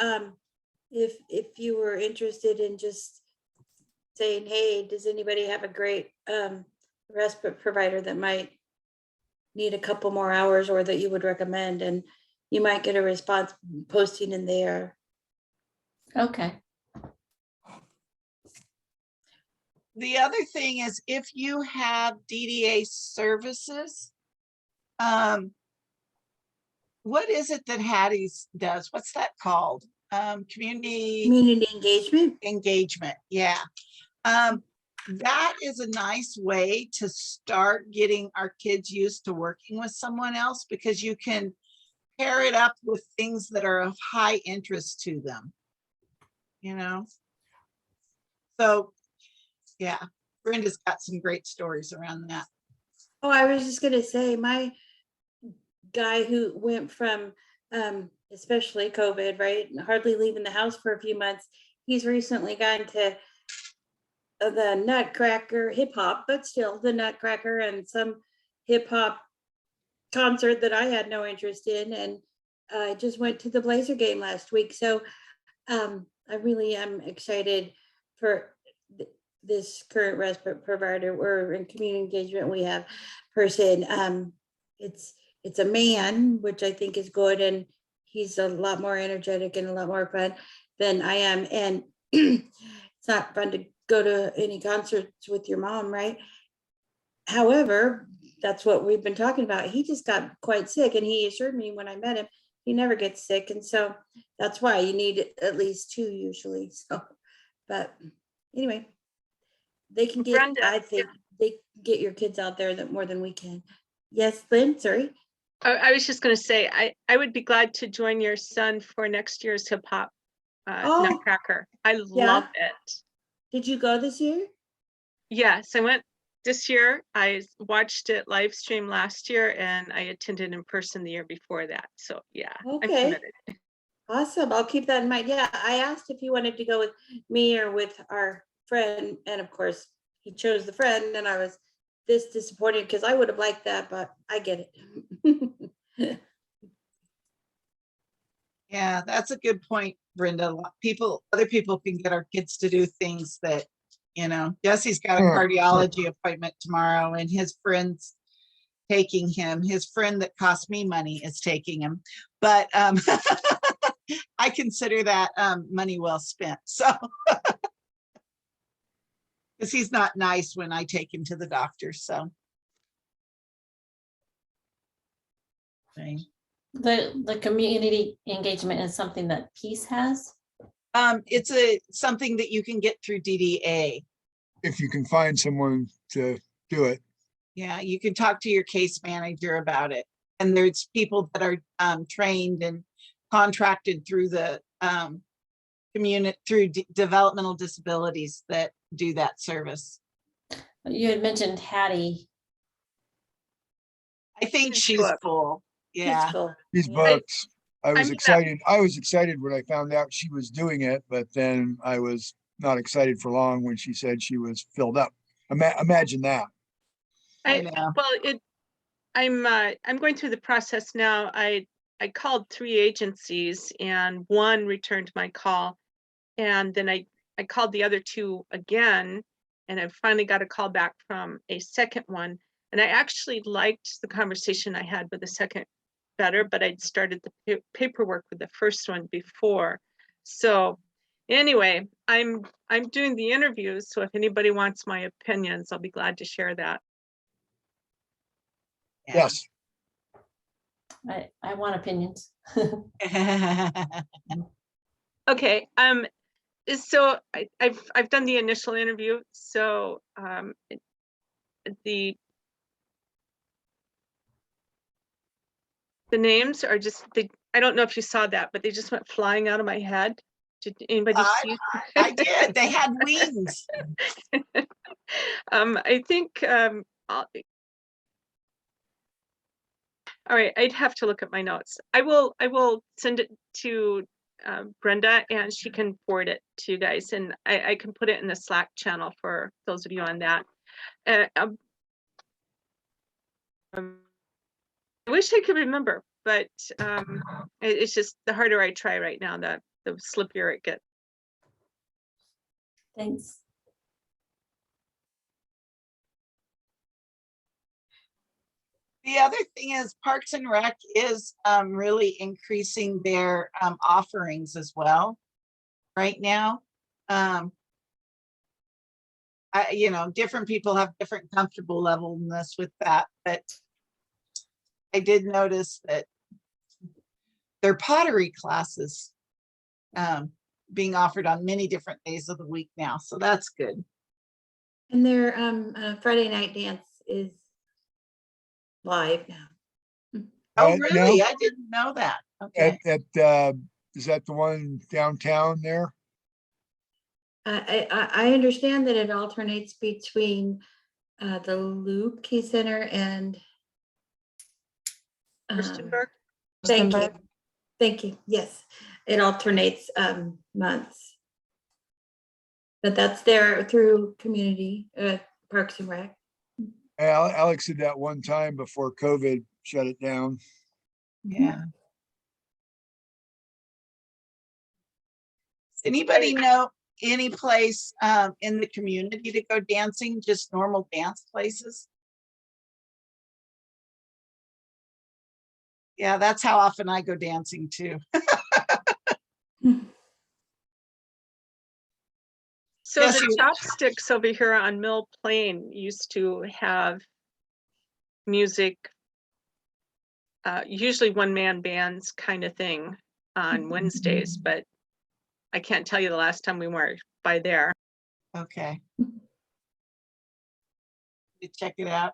If you were interested in just saying, hey, does anybody have a great respite provider that might need a couple more hours or that you would recommend, and you might get a response posting in there. Okay. The other thing is, if you have DDA services, what is it that Hattie's does? What's that called? Community engagement. Yeah. That is a nice way to start getting our kids used to working with someone else, because you can pair it up with things that are of high interest to them, you know? So yeah, Brenda's got some great stories around that. Oh, I was just gonna say, my guy who went from, especially COVID, right, hardly leaving the house for a few months, he's recently gone to the Nutcracker hip hop, but still the Nutcracker and some hip hop concert that I had no interest in, and I just went to the Blazer game last week. So I really am excited for this current respite provider or in community engagement we have person. It's a man, which I think is good, and he's a lot more energetic and a lot more fun than I am. And it's not fun to go to any concerts with your mom, right? However, that's what we've been talking about. He just got quite sick, and he assured me when I met him, he never gets sick. And so that's why you need at least two usually. So, but anyway, they can get, Brenda, I think they get your kids out there that more than we can. Yes, Lynn, sorry. I was just going to say, I would be glad to join your son for next year's hip hop Nutcracker. I love it. Did you go this year? Yes, I went this year. I watched it live stream last year, and I attended in person the year before that. So yeah, I'm Okay. committed. Awesome. I'll keep that in mind. Yeah, I asked if he wanted to go with me or with our friend, and of course he chose the friend, and I was this disappointed because I would have liked that, but I get it. Yeah, that's a good point, Brenda. Other people can get our kids to do things that, you know, Jesse's got a cardiology appointment tomorrow, and his friend's taking him. His friend that cost me money is taking him. But I consider that money well spent. So, because he's not nice when I take him to the doctor. So. Okay. The community engagement is something that Peace has. It's something that you can get through DDA. If you can find someone to do it. Yeah, you can talk to your case manager about it. And there's people that are trained and contracted through the community, through developmental disabilities that do that service. You had mentioned Hattie. I think She's she's booked. full. Yeah. Peaceful. These Yeah. books. I was I'm excited. I was excited when I found out she was doing it, but then I was not excited for long when she said she was filled up. Imagine that. I know. Well, I'm going through the process now. I called 3 agencies and one returned my call. And then I called the other 2 again, and I finally got a call back from a second one. And I actually liked the conversation I had with the second better, but I'd started the paperwork with the first one before. So anyway, I'm doing the interviews. So if anybody wants my opinions, I'll be glad to share that. Yes. I want opinions. Okay. So I've done the initial interview. So the names are just I don't know if you saw that, but they just went flying out of my head. Did anybody see? I did. They had wings. I think all right, I'd have to look at my notes. I will send it to Brenda and she can forward it to you guys, and I can put it in the Slack channel for those of you on that. I wish I could remember, but it's just the harder I try right now, the slippier it gets. Thanks. The other thing is Parks and Rec is really increasing their offerings as well right now. You know, different people have different comfortable levelness with that, but I did notice that their pottery classes being offered on many different days of the week now, so that's good. And their Friday night dance is live now. Oh, really? No. I didn't know that. Okay. Is that the one downtown there? I understand that it alternates between the Loop Key Center and Furstenberg? thank you. Thank you. Yes, it alternates months. But that's there through community Parks and Rec. Alex did that one time before COVID shut it down. Yeah. Does anybody know any place in the community to go dancing, just normal dance places? Yeah, that's how often I go dancing too. So Yes, the Chopsticks over here on Mill Plain used to have music, usually one-man bands kind of thing on Wednesdays, but I can't tell you the last time we were by there. Okay. To check it out.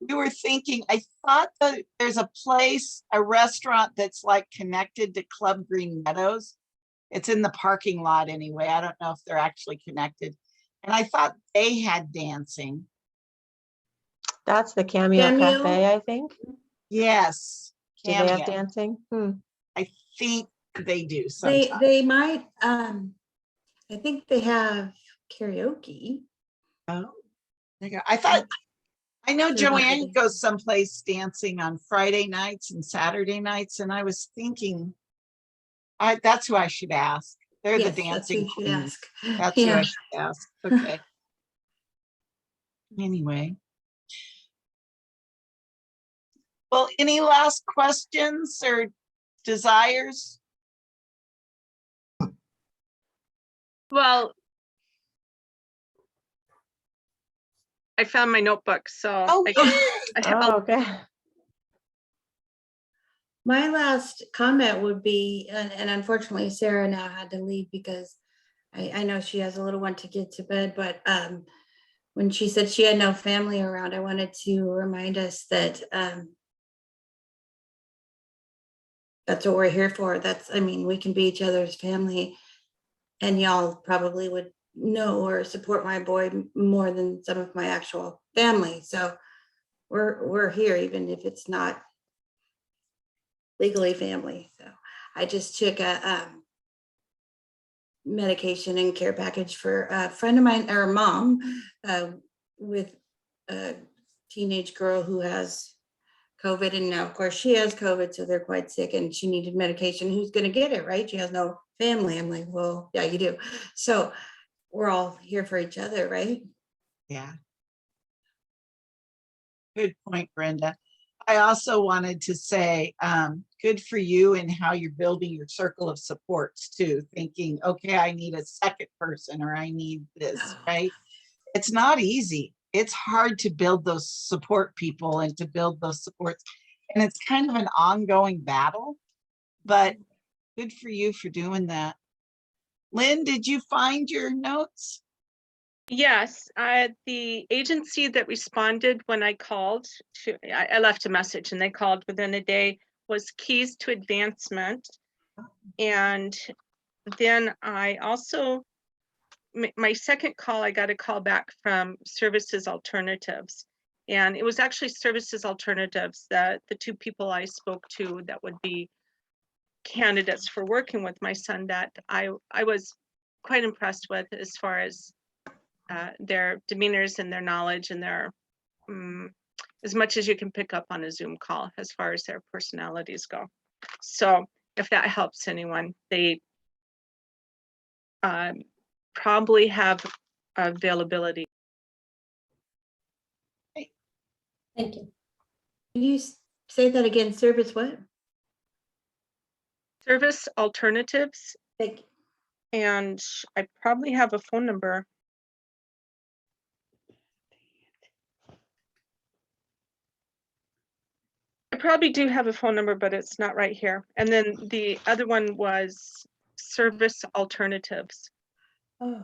We were thinking, I thought that there's a place, a restaurant that's like connected to Club Green Meadows. It's in the parking lot anyway. I don't know if they're actually connected. And I thought they had dancing. That's the Cameo Cafe, I think. Yes. Do they have Cameo. dancing? I think they do sometimes. They might I think they have karaoke. Oh, there you go. I thought, I know Sure, Joanne maybe. goes someplace dancing on Friday nights and Saturday nights, and I was thinking, that's who I should ask. They're Yes, the that's who dancing you should queens. ask. That's who I Yeah. should ask. Okay. Anyway. Well, any last questions or desires? Well, I found my notebook, so Oh, I'll okay. My last comment would be, and unfortunately Sarah now had to leave because I know she has a little one to get to bed, but when she said she had no family around, I wanted to remind us that that's what we're here for. I mean, we can be each other's family, and y'all probably would know or support my boy more than some of my actual family. So we're here, even if it's not legally family. So I just took a medication and care package for a friend of mine, or mom, with a teenage girl who has COVID. And now, of course, she has COVID, so they're quite sick and she needed medication. Who's going to get it, right? She has no family. I'm like, well, yeah, you do. So we're all here for each other, right? Yeah. Good point, Brenda. I also wanted to say, good for you and how you're building your circle of supports too, thinking, okay, I need a second person or I need this, right? It's not easy. It's hard to build those support people and to build those supports. And it's kind of an ongoing battle, but good for you for doing that. Lynn, did you find your notes? Yes, the agency that responded when I called to, I left a message and they called within a day, was Keys to Advancement. And then I also, my second call, I got a call back from Services Alternatives. And it was actually Services Alternatives that the two people I spoke to that would be candidates for working with my son that I was quite impressed with as far as their demeanors and their knowledge and their as much as you can pick up on a Zoom call as far as their personalities go. So if that helps anyone, they probably have availability. Thank you. Can you say that again? Service what? Service Alternatives. Thank you. And I probably have a phone number. I probably do have a phone number, but it's not right here. And then the other one was Service Alternatives. Oh.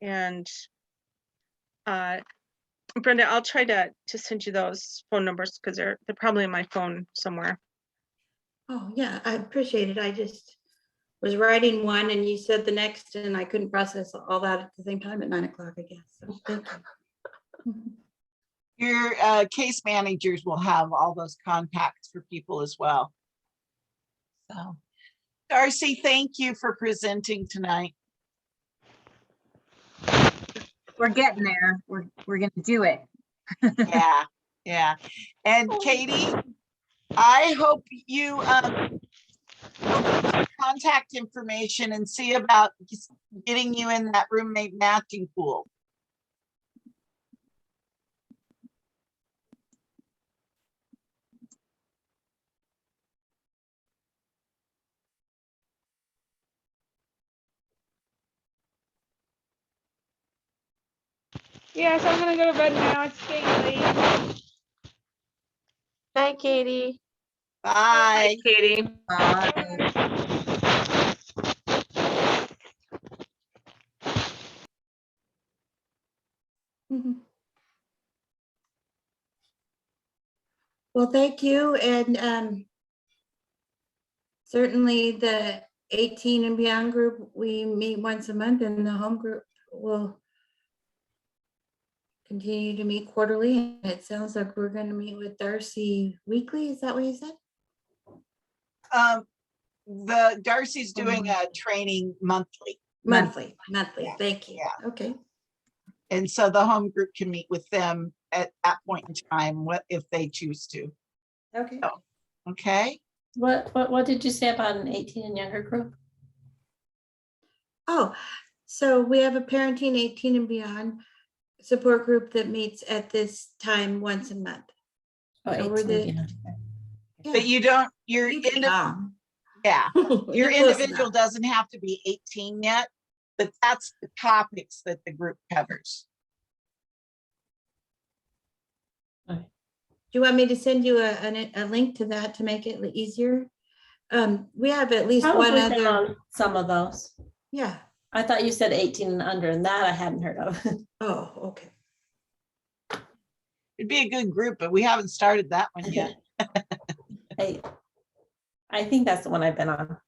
And Brenda, I'll try to send you those phone numbers because they're probably in my phone somewhere. Oh, yeah, I appreciate it. I just was writing one and you said the next and I couldn't process all that at the same time at 9 o'clock, I guess. So thank you. Your case managers will have all those contacts for people as well. So, Darcie, thank you for presenting tonight. We're getting there. We're gonna do it. Yeah, yeah. And Katie, I hope you contact information and see about getting you in that roommate matching pool. Yes, I'm gonna go to bed now. It's getting late. Bye, Katie. Bye. Katie. Mhm. Well, thank you. And certainly the 18 and beyond group, we meet once a month, and the home group will continue to meet quarterly. It sounds like we're going to meet with Darcie weekly. Is that what you said? The Darcie's doing a training monthly. Monthly. Yeah. Thank you. Yeah. Okay. And so the home group can meet with them at that point in time, what if they choose to. Okay. So, okay. What did you say about an 18 and younger group? Oh, so we have a parenting 18 and beyond support group that meets at this time once a month. Oh, So we're 18 and beyond. But you don't, your You can come. yeah, your You're close individual enough. doesn't have to be 18 yet, but that's the topics that the group covers. Okay. Do you want me to send you a link to that to make it easier? We have at least one Probably been other. on some of those. Yeah. I thought you said 18 and under, and that I hadn't heard of. Oh, okay. It'd be a good group, but we haven't started that one yet. I think that's the one I've been on.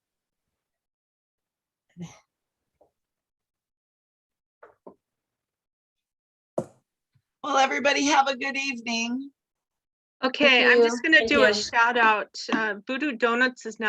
Well, everybody have a good evening. Okay, I'm just gonna Thank do a you. shout out. Voodoo Donuts is now